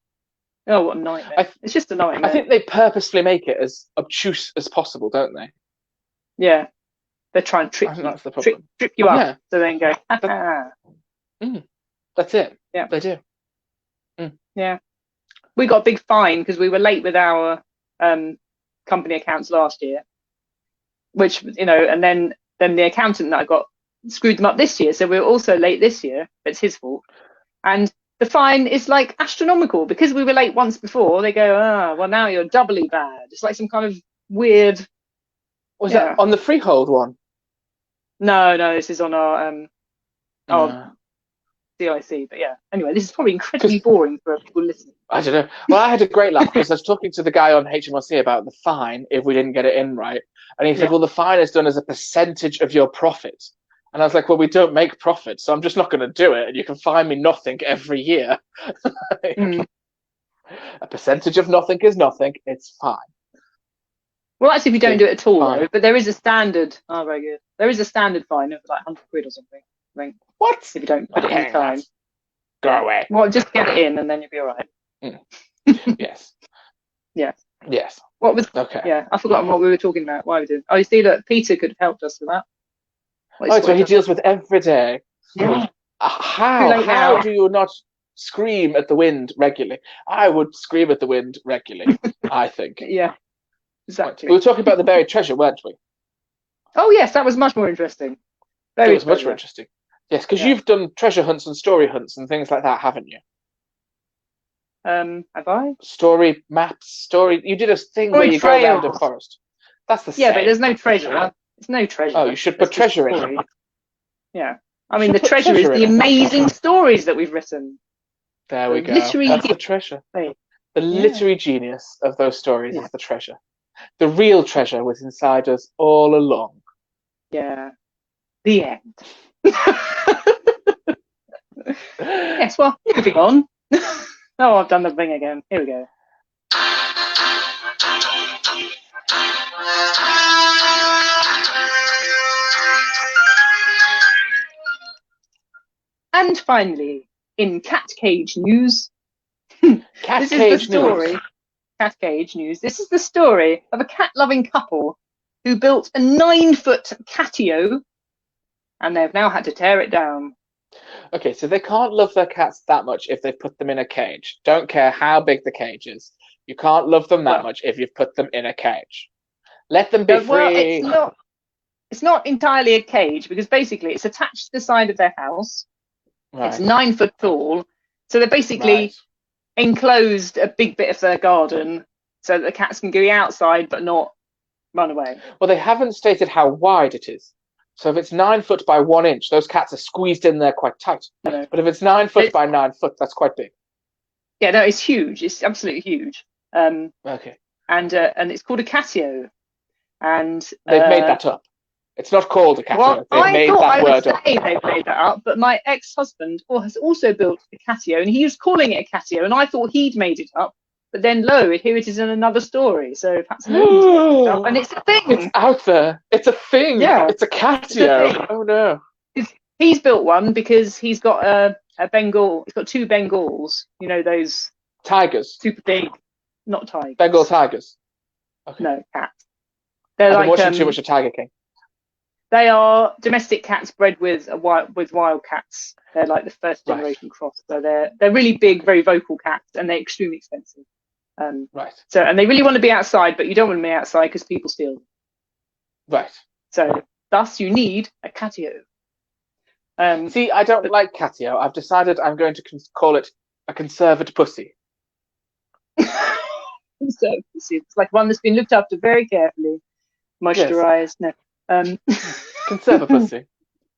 Oh, what a nightmare. It's just annoying. I think they purposefully make it as obtuse as possible, don't they? Yeah. They try and trick you. That's the problem. Trip you up. So then go, That's it. Yeah. They do. Yeah. We got a big fine because we were late with our company accounts last year, which, and then the accountant that I got screwed them up this year. So we were also late this year. It's his fault. And the fine is like astronomical because we were late once before. They go, well, now you're doubly bad. It's like some kind of weird. Was that on the freehold one? No, this is on our CIC. But yeah, anyway, this is probably incredibly boring for people listening. I don't know. Well, I had a great laugh because I was talking to the guy on HMRC about the fine if we didn't get it in right. And he said, well, the fine is done as a percentage of your profit. And I was like, well, we don't make profit, so I'm just not going to do it. And you can fine me nothing every year. A percentage of nothing is nothing. It's fine. Well, actually, if you don't do it at all, though, but there is a standard. Oh, very good. There is a standard fine of like 100 quid or something. I think. What? If you don't put it in time. Go away. Well, just get it in and then you'll be all right. Yes. Yeah. Yes. What was? Okay. Yeah, I forgot what we were talking about. Why we did? Oh, you see that Peter could have helped us with that. So he deals with every day. Yeah. How do you not scream at the wind regularly? I would scream at the wind regularly, I think. Yeah. Exactly. We were talking about the buried treasure, weren't we? Oh yes, that was much more interesting. It was much more interesting. Yes, because you've done treasure hunts and story hunts and things like that, haven't you? Have I? Story maps, You did a thing where you go around a forest. That's the same. Yeah, but there's no treasure. There's no treasure. Oh, you should put treasure in. Yeah. I mean, the treasure is the amazing stories that we've written. There we go. That's the treasure. The literary genius of those stories is the treasure. The real treasure was inside us all along. Yeah. The end. Yes, well, moving on. Oh, I've done the thing again. Here we go. And finally, in Cat Cage News, Cat Cage News. This is the story of a cat-loving couple who built a 9-foot catio, and they've now had to tear it down. Okay, so they can't love their cats that much if they've put them in a cage. Don't care how big the cage is. You can't love them that Well, much if you've put them in a cage. Let them be well, it's free. not. It's not entirely a cage because basically it's attached to the side of their house. It's Right, 9 foot tall, so they're right. basically enclosed a big bit of their garden, so that the cats can go outside but not run away. Well, they haven't stated how wide it is. So if it's 9 foot by 1 inch, those cats are squeezed in there quite tight. You know, But if it's 9 foot it's, by 9 foot, that's quite big. yeah, no, it's huge. It's absolutely huge. Okay. And it's called a catio. And They've made that up. It's not called a well, catio. They've I made thought I that would word say up. they've made that up, but my ex-husband has also built a catio, and he was calling it a catio, and I thought he'd made it up. But then, lo, here it is in another story. So perhaps nobody's made it up, and it's a It's thing. out there. It's a thing. Yeah, It's a it's a catio. thing. Oh no. He's built one because he's got a Bengal. He's got 2 Bengals. You know those Tigers. super big, not tigers. Bengal tigers. Okay. No, cats. They're I've been like watching too much of Tiger King. they are domestic cats bred with wild cats. They're like the first Right. generation cross. So they're really big, very vocal cats, and they're extremely expensive. Right. So and they really want to be outside, but you don't want them to be outside because people steal them. Right. So thus you need a catio. See, I don't like catio. I've decided I'm going to call it a conserved pussy. So it's like one that's been looked after very carefully, moisturized. Yes. No. Conserve a pussy.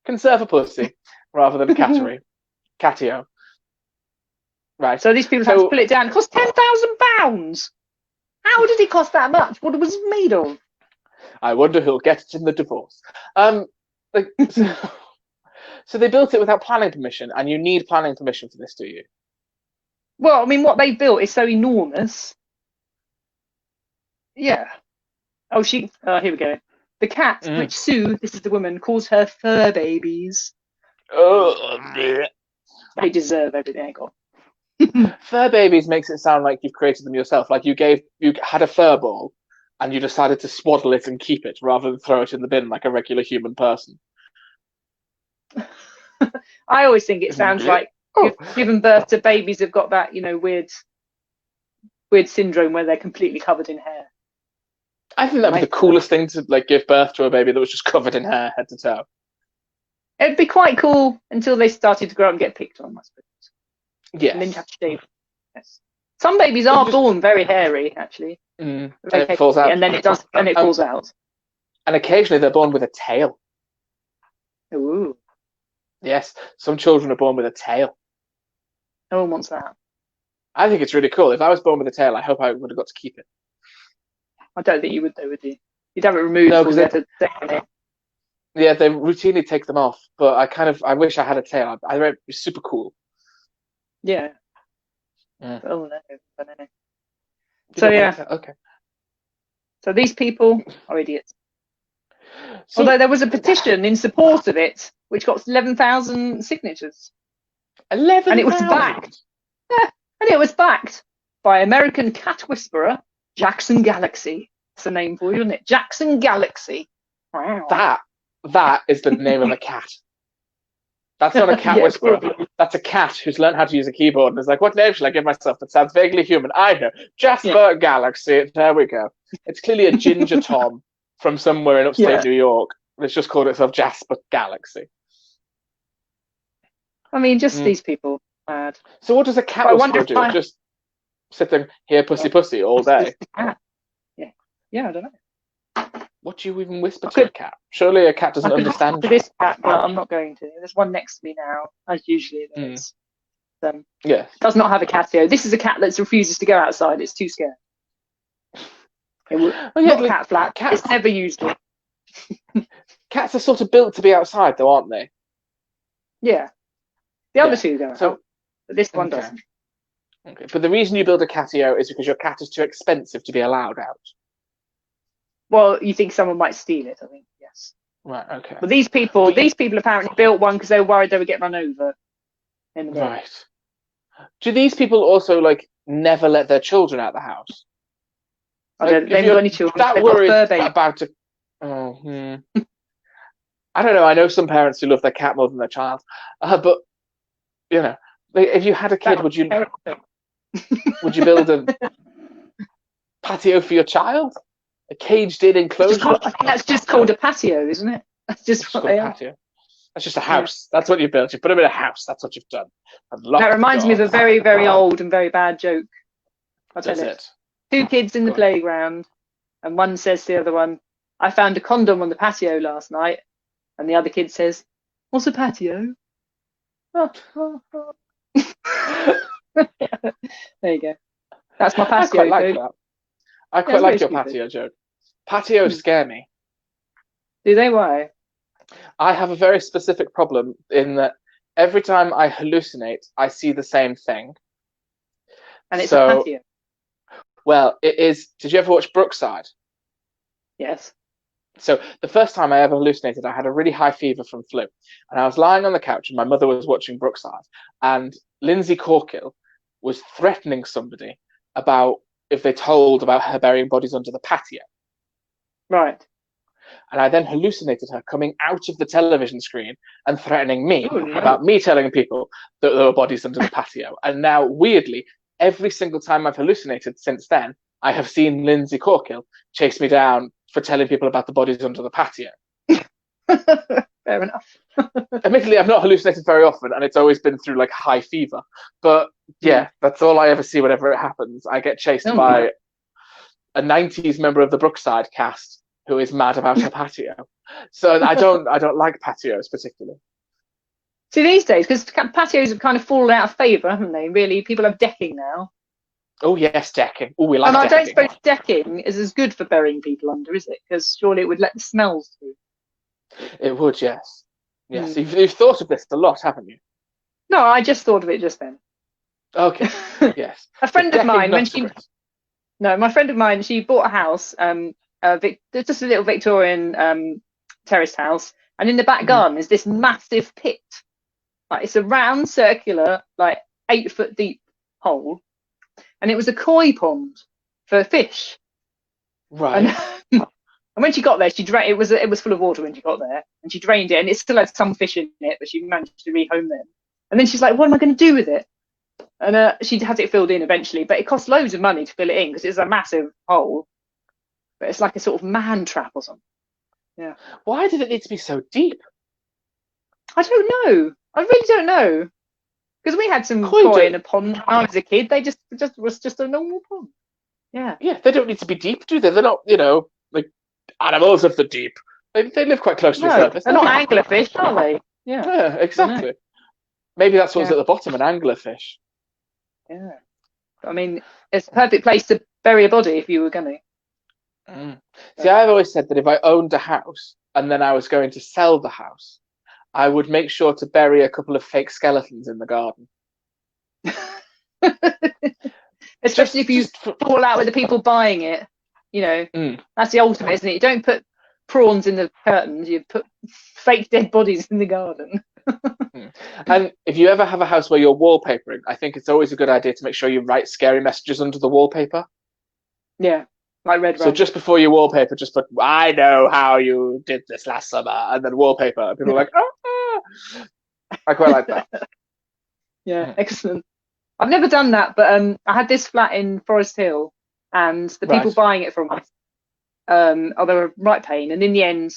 Conserve a pussy rather than cattery. Catio. Right. So these people had to pull it down. It cost £10,000. How did it cost that much? What was it made of? I wonder who'll get it in the divorce. Like, so they built it without planning permission, and you need planning permission for this, do you? Well, I mean, what they built is so enormous. Yeah. Oh, here we go. The cat, which Sue, this is the woman, calls her fur babies. Oh, They deserve everything they got. Fur babies makes it sound like you've created them yourself. Like you had a fur ball, and you decided to swaddle it and keep it rather than throw it in the bin like a regular human person. I always think it sounds like you've given birth to babies who've got that, weird syndrome where they're completely covered in hair. I think that'd be the coolest thing to give birth to a baby that was just covered in hair head to toe. It'd be quite cool until they started to grow up and get picked on, I suppose. Yes. And then you have to shave. Yes. Some babies are born very hairy, actually. And it falls out. And then it falls out. And occasionally they're born with a tail. Ooh. Yes, some children are born with a tail. No one wants that. I think it's really cool. If I was born with a tail, I hope I would have got to keep it. I don't think you would, though, would you? You'd have it removed. No, because yeah, they routinely take them off. But I wish I had a tail. I think it'd be super cool. Yeah. Oh no. So yeah. Okay. So these people are idiots. So, although there was a petition in support of it, which got 11,000 signatures. 11,000? And it was backed. Yeah, and it was backed by American cat whisperer Jackson Galaxy. That's a name for you, isn't it? Jackson Galaxy. Wow. That is the name of a cat. That's not a cat whisperer. That's a cat who's learned how to use a keyboard and is like, what name should I give myself that sounds vaguely human? I know. Jasper Galaxy. There we go. It's clearly a ginger Tom from somewhere in upstate New York. It's just called itself Jasper Galaxy. I mean, just these people. Mad. So what does a cat whisperer do? Just sit there, here, pussy, pussy, all day? Yeah, I don't know. What do you even whisper to a cat? Surely a cat doesn't understand. To this cat, but I'm not going to. There's one next to me now, as usually there is. Yeah. Does not have a catio. This is a cat that refuses to go outside. It's too scared. Not cat flat. It's never used it. Cats are sort of built to be outside, though, aren't they? Yeah. The other two go out, but this one doesn't. Okay. But the reason you build a catio is because your cat is too expensive to be allowed out. Well, you think someone might steal it, I think, yes. Right, okay. But these people apparently built one because they were worried they would get run over. Right. Do these people also, never let their children out the house? They haven't got any children. That worried about I don't know. I know some parents who love their cat more than their child, but you know, if you had a kid, would you build a patio for your child? A caged-in enclosure? I think that's just called a patio, isn't it? That's just what they are. Patio. That's just a house. Yeah. That's what you built. You put them in a house. That's what you've done. That reminds me of a very, very old and very bad joke. I'll tell it. 2 kids in the playground, and one says to the other one, "I found a condom on the patio last night," and the other kid says, "What's a patio?" Oh. There you go. That's my patio I quite like that. I quite like your patio joke. Patios scare me. Do they? Why? I have a very specific problem in that every time I hallucinate, I see the same thing. And it's a patio. Well, it is. Did you ever watch Brookside? Yes. So the first time I ever hallucinated, I had a really high fever from flu. And I was lying on the couch and my mother was watching Brookside. And Lindsay Corkill was threatening somebody about if they told about her burying bodies under the patio. Right. And I then hallucinated her coming out of the television screen and threatening me about me telling people that there were bodies under the patio. And now, weirdly, every single time I've hallucinated since then, I have seen Lindsay Corkill chase me down for telling people about the bodies under the patio. Fair enough. Admittedly, I've not hallucinated very often, and it's always been through like high fever. But yeah, that's all I ever see whenever it happens. I get chased by a 90s member of the Brookside cast who is mad about her patio. So I don't like patios particularly. See, these days, because patios have kind of fallen out of favour, haven't they? Really, people have decking now. Oh yes, decking. Oh, we like. And decking. I don't suppose decking is as good for burying people under, is it? Because surely it would let the smells through. It would, yes. Yes, you've thought of this a lot, haven't you? No, I just thought of it just then. Okay. Yes. A friend of mine, my friend of mine, she bought a house, just a little Victorian terraced house, and in the back garden is this massive pit. Like it's a round, circular, like 8-foot deep hole, and it was a koi pond for fish. Right. And when she got there, it was full of water when she got there, and she drained it, and it still had some fish in it, but she managed to rehome them. And then she's like, "What am I going to do with it?" And she has it filled in eventually, but it costs loads of money to fill it in because it's a massive hole. But it's like a sort of man trap or something. Yeah. Why did it need to be so deep? I don't know. I really don't know. Because we had some koi in a pond when I was a kid. They was just a normal pond. Yeah. Yeah, they don't need to be deep, do they? They're not, like animals of the deep. They live quite close to the surface. They're not anglerfish, are they? Yeah. Yeah, exactly. Maybe that's what's at the bottom, an anglerfish. Yeah. I mean, it's a perfect place to bury a body if you were going to. See, I've always said that if I owned a house and then I was going to sell the house, I would make sure to bury a couple of fake skeletons in the garden. Especially if you fall out with the people buying it. That's the ultimate, isn't it? You don't put prawns in the curtains, you put fake dead bodies in the garden. And if you ever have a house where you're wallpapering, I think it's always a good idea to make sure you write scary messages under the wallpaper. Yeah, like red. So just before you wallpaper, just put, "I know how you did this last summer," and then wallpaper. And people are like, "Oh." I quite like that. Yeah, excellent. I've never done that, but I had this flat in Forest Hill, and the people buying it from us, they were a right pain. And in the end,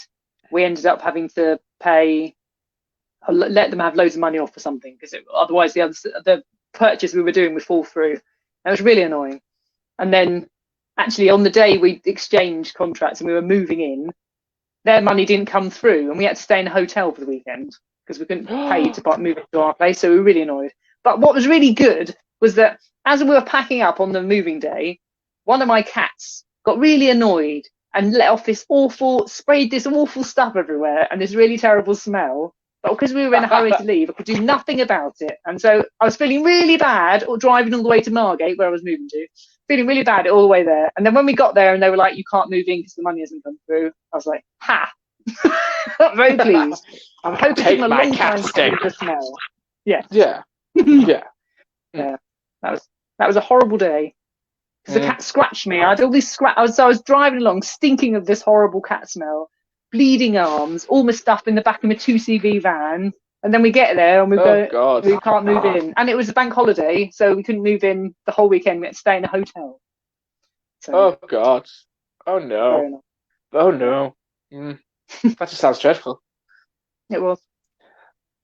we ended up having to let them have loads of money off for something, because otherwise the purchase we were doing would fall through. It was really annoying. And then actually on the day we exchanged contracts and we were moving in, their money didn't come through, and we had to stay in a hotel for the weekend because we couldn't pay to move into our place. So we were really annoyed. But what was really good was that as we were packing up on the moving day, one of my cats got really annoyed and let off sprayed this awful stuff everywhere and this really terrible smell. But because we were in a hurry to leave, I could do nothing about it. And so I was feeling really bad driving all the way to Margate, where I was moving to, feeling really bad all the way there. And then when we got there and they were like, "You can't move in because the money hasn't come through," I was like, "Ha!" I'm very pleased. I'm hoping Take a my long cat time stick. to smell. Yeah. Yeah. Yeah. Yeah. That was a horrible day. Because the cat scratched me. I had all these I was driving along, stinking of this horrible cat smell, bleeding arms, all my stuff in the back of my 2CV van. And then we get there and we God. we can't move in. And it was a bank holiday, so we couldn't move in the whole weekend. We had to stay in a hotel. So, Oh God. Oh no. Oh no. That just sounds dreadful. It was.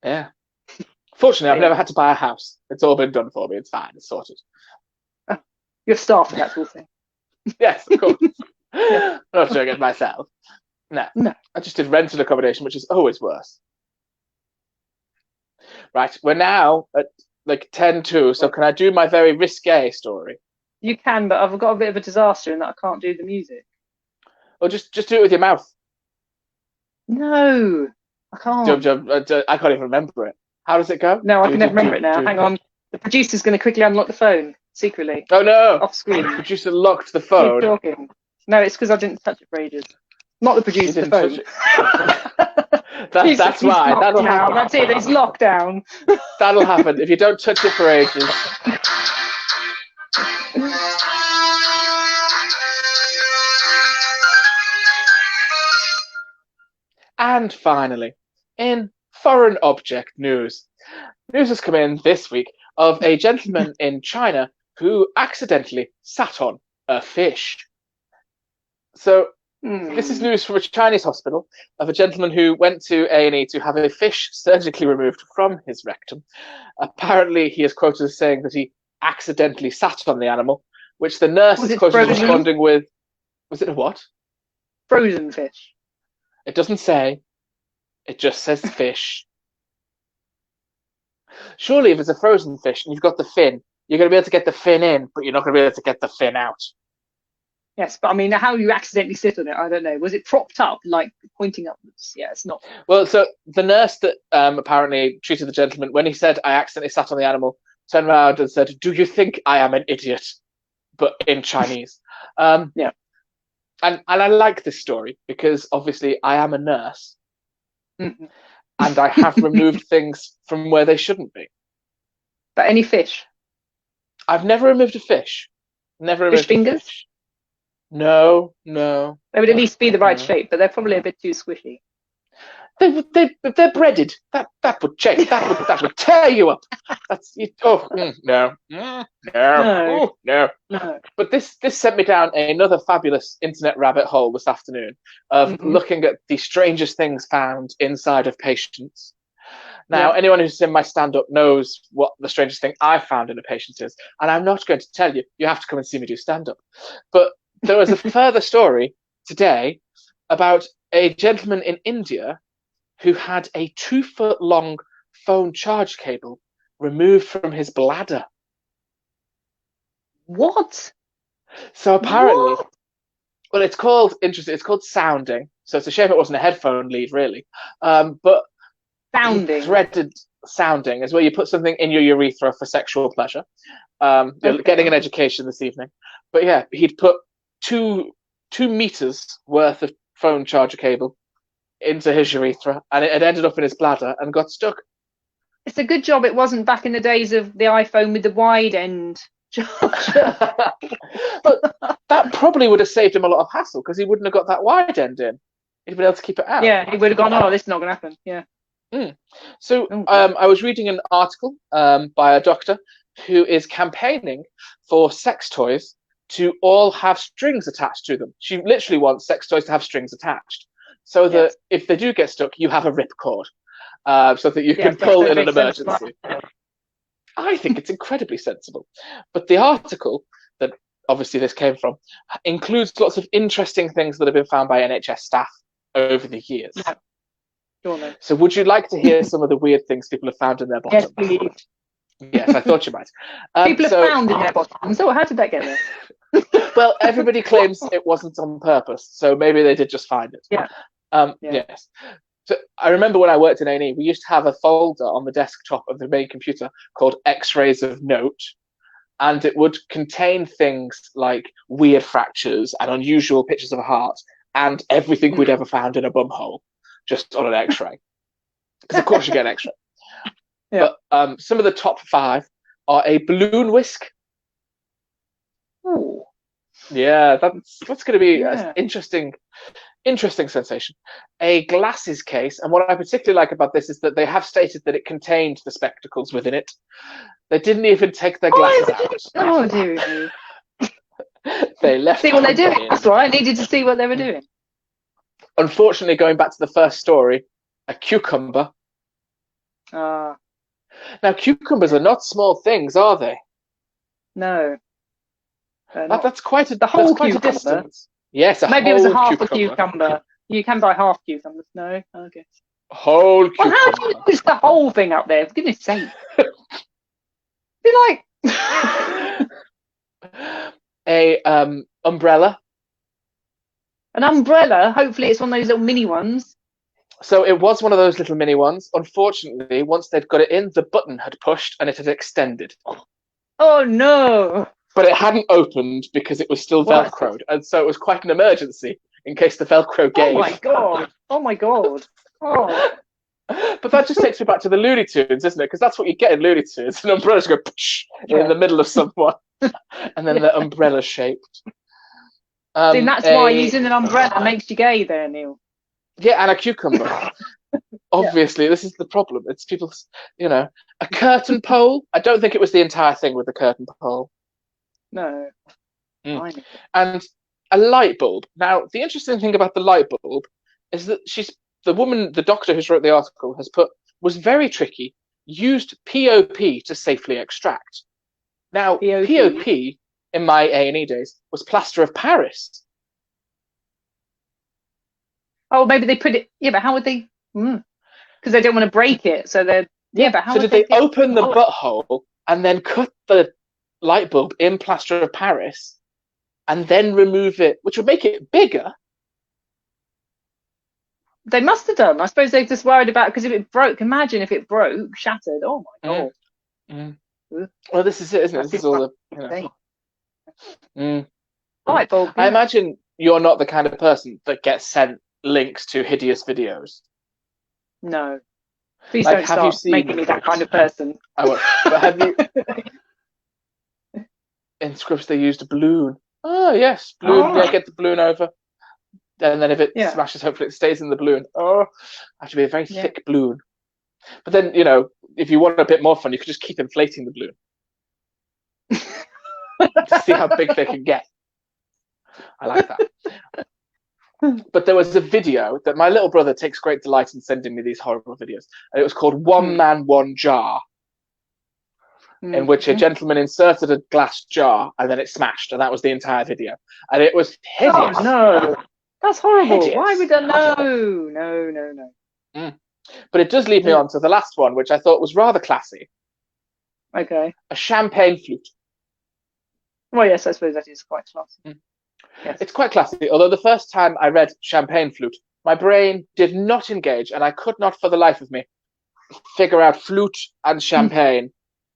Yeah. Fortunately, I've never had to buy a house. It's all been done for me. It's fine. It's sorted. Oh, you're staff for that sort of thing. Yes, of course. I'm not doing it myself. No. I just did rented accommodation, which is always worse. Right. We're now at like 10:02, so can I do my very risque story? You can, but I've got a bit of a disaster in that I can't do the music. Or just do it with your mouth. No, I can't. I can't even remember it. How does it go? No, I can never remember it now. Hang on. The producer's going to quickly unlock the phone secretly. Oh no! Off screen. The producer locked the phone. Keep talking. No, it's because I didn't touch it for ages. Not the producer, the phone. That's why. That'll happen. That's it. It's lockdown. That'll happen if you don't touch it for ages. And finally, in foreign object news has come in this week of a gentleman in China who accidentally sat on a fish. So this is news from a Chinese hospital of a gentleman who went to A&E to have a fish surgically removed from his rectum. Apparently, he is quoted as saying that he accidentally sat on the animal, which the nurse is quoted as responding with, was it a what? Frozen fish. It doesn't say. It just says fish. Surely if it's a frozen fish and you've got the fin, you're going to be able to get the fin in, but you're not going to be able to get the fin out. Yes, but I mean, how you accidentally sit on it, I don't know. Was it propped up, like pointing upwards? Yeah, it's not. Well, so the nurse that apparently treated the gentleman, when he said, I accidentally sat on the animal, turned around and said, do you think I am an idiot? But in Chinese. Yeah. And I like this story because obviously I am a nurse. Mm-hmm. And I have removed things from where they shouldn't be. But any fish? I've never removed a fish. Never removed fish fingers? A fish. No. They would at least be the right shape, but they're probably a bit too squishy. They're breaded. That would change. That would tear you up. No. But this sent me down another fabulous internet rabbit hole this afternoon of looking at the strangest things found inside of patients. Now, anyone who's seen my stand-up knows what the strangest thing I've found in a patient is, and I'm not going to tell you. You have to come and see me do stand-up. But there was a further story today about a gentleman in India who had a 2-foot-long phone charge cable removed from his bladder. What? So apparently, well, it's called sounding. So it's a shame it wasn't a headphone lead, really. But sounding, threaded sounding is where you put something in your urethra for sexual pleasure. You're getting an education this evening. But yeah, he'd put 2 meters worth of phone charger cable into his urethra, and it had ended up in his bladder and got stuck. It's a good job it wasn't back in the days of the iPhone with the wide end charger. But that probably would have saved him a lot of hassle because he wouldn't have got that wide end in. He'd been able to keep it out. Yeah, he would have gone, oh, this is not going to happen. Yeah. So I was reading an article by a doctor who is campaigning for sex toys to all have strings attached to them. She literally wants sex toys to have strings attached, so that if they do get stuck, you have a ripcord, so that you can pull in an emergency. I think it's incredibly sensible. But the article that obviously this came from includes lots of interesting things that have been found by NHS staff over the years. Yeah. Sure, so would you like to hear some of the weird things people have found in their bottoms? Yes, please. Yes, I thought you might. People have found in their bottoms. So how did that get there? Well, everybody claims it wasn't on purpose, so maybe they did just find it. Yeah. Yes. So I remember when I worked in A&E, we used to have a folder on the desktop of the main computer called X-rays of note, and it would contain things like weird fractures and unusual pictures of a heart and everything we'd ever found in a bum hole, just on an X-ray. Because of course you get an X-ray. Yeah. But some of the top 5 are a balloon whisk. Ooh. Yeah, that's going to be interesting Interesting sensation. A glasses case, and what I particularly like about this is that they have stated that it contained the spectacles within it. They didn't even take their glasses out. Oh, dear. They left. See what they're doing. In. That's right. I needed to see what they were doing. Unfortunately, going back to the first story, a cucumber. Now, cucumbers are not small things, are they? No. That's quite a whole quite cucumber. A distance. Yes, maybe it was a half cucumber. a cucumber. You can buy half cucumbers. No, okay. Whole cucumber. Well, how do you lose the whole thing up there? For goodness sake. Be like a umbrella. An umbrella. Hopefully, it's one of those little mini ones. So it was one of those little mini ones. Unfortunately, once they'd got it in, the button had pushed and it had extended. Oh no! But it hadn't opened because it was still Velcroed, and so it was quite an emergency in case the Velcro gave. Oh my god! Oh my god! Oh. But that just takes me back to the Looney Tunes, isn't it? Because that's what you get in Looney Tunes. An umbrella's go in the middle of someone, and then the umbrella shaped. See, that's why using an umbrella makes you gay there, Neil. Yeah, and a cucumber. Obviously, this is the problem. It's people's, a curtain pole. I don't think it was the entire thing with the curtain pole. No. And a light bulb. Now, the interesting thing about the light bulb is that the doctor who's wrote the article was very tricky, used POP to safely extract. Now, POP in my A&E days was plaster of Paris. Oh, maybe they put it. Yeah, but how would they? Because they don't want to break it, so they're. Yeah, but how? So did they open the butthole and then cut the light bulb in plaster of Paris, and then remove it, which would make it bigger? They must have done. I suppose they're just worried about because if it broke, imagine if it broke, shattered. Oh my god. Well, this is it, isn't it? This is all the. Light bulb. I imagine you're not the kind of person that gets sent links to hideous videos. No. Please don't start making me that kind of person. I won't. But have you? In scripts, they used a balloon. Oh yes, balloon. Oh. Yeah, get the balloon over, and then if it smashes, hopefully it stays in the balloon. Oh, have to be a very thick balloon. But then if you want a bit more fun, you could just keep inflating the balloon to see how big they can get. I like that. But there was a video that my little brother takes great delight in sending me these horrible videos, and it was called "One Man, One Jar." In which a gentleman inserted a glass jar and then it smashed, and that was the entire video. And it was hideous. Oh, no. That's horrible. Hideous. Why would that? No. But it does lead me on to the last one, which I thought was rather classy. Okay. A champagne flute. Well, yes, I suppose that is quite classy. Yes. It's quite classy, although the first time I read champagne flute, my brain did not engage, and I could not for the life of me figure out flute and champagne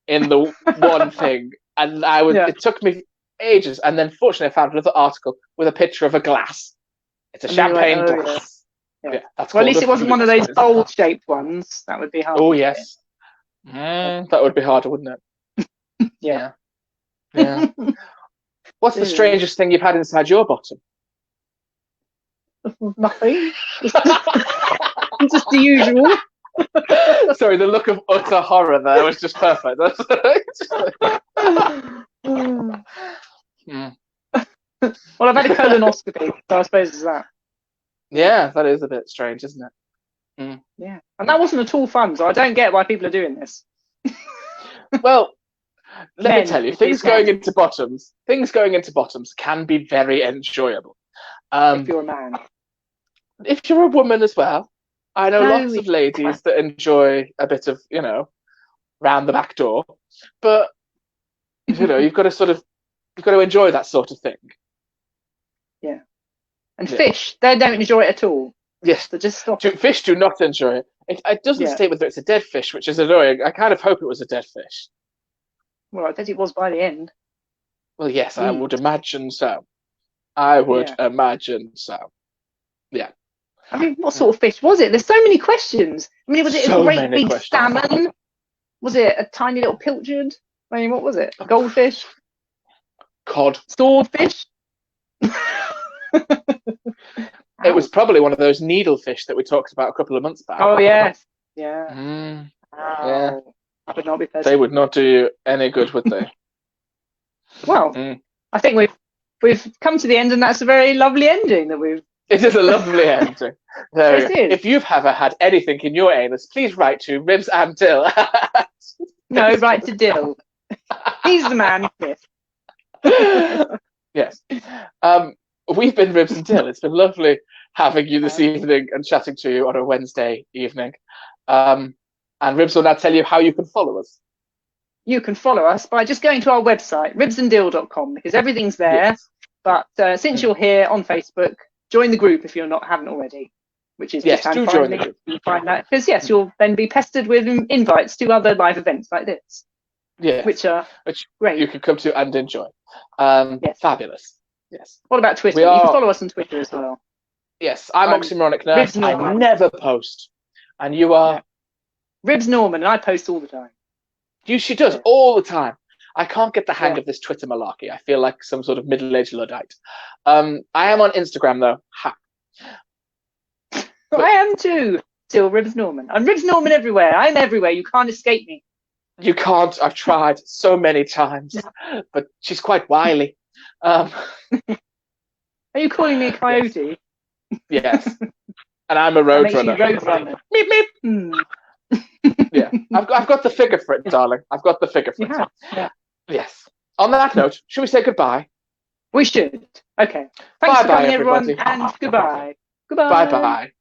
in the one thing, and it took me ages, and then fortunately I found another article with a picture of a glass. It's a champagne glass. Yeah, that's well, at least it wasn't one of those bowl-shaped ones. That would be hard. Oh yes, that would be harder, wouldn't it? Yeah. What's the strangest thing you've had inside your bottom? Nothing. Just the usual. Sorry, the look of utter horror there was just perfect. Well, I've had a colonoscopy, so I suppose it's that. Yeah, that is a bit strange, isn't it? Yeah, and that wasn't at all fun, so I don't get why people are doing this. Well, let me tell you, things going into bottoms can be very enjoyable. If you're a man. If you're a woman as well. I know lots of ladies that enjoy a bit of, round the back door, but you've got to enjoy that sort of thing. Yeah, and fish, they don't enjoy it at all. Yes, they just stop. Fish do not enjoy it. It doesn't state whether it's a dead fish, which is annoying. I kind of hope it was a dead fish. Well, I bet it was by the end. Well, yes, I would imagine so. Imagine so. Yeah. I mean, what sort of fish was it? There's so many questions. I mean, was it a great big salmon? Was it a tiny little pilchard? I mean, what was it? A goldfish? Cod. Swordfish? It was probably one of those needlefish that we talked about a couple of months back. Oh yes, yeah. Yeah. That would not be pleasant. They would not do you any good, would they? Well, I think we've come to the end, and that's a very lovely ending that we've. It is a lovely ending. There It is. If you've ever had anything in your anus, please write to Ribs and Dill. No, write to Dill. He's the man. Yes. We've been Ribs and Dill. It's been lovely having you this evening and chatting to you on a Wednesday evening. And Ribs will now tell you how you can follow us. You can follow us by just going to our website, ribsanddill.com, because everything's there. Yes. But since you're here on Facebook, join the group if you haven't already, which is yes, just do join the group. You find that because you'll then be pestered with invites to other live events like this. Yeah, which great. You can come to and enjoy. Yes. Fabulous. Yes. What about Twitter? You can follow us on Twitter as well. Yes, I'm Oxymoronic Nurse. I never post, and you are. Yeah. Ribs Norman, and I post all the time. She does all the time. I can't get the hang of this Twitter malarkey. I feel like some sort of middle-aged Luddite. I am on Instagram though. Ha. I am too. Still Ribs Norman. I'm Ribs Norman everywhere. I'm everywhere. You can't escape me. You can't. I've tried so many times, but she's quite wily. Are you calling me a coyote? Yes. And I'm a roadrunner. Roadrunner. Meep meep. Yeah, I've got the figure for it, darling. I've got the figure for it. Yeah. Yes. On that note, should we say goodbye? We should. Okay. Thanks for coming, everyone, and goodbye. Goodbye. Bye-bye.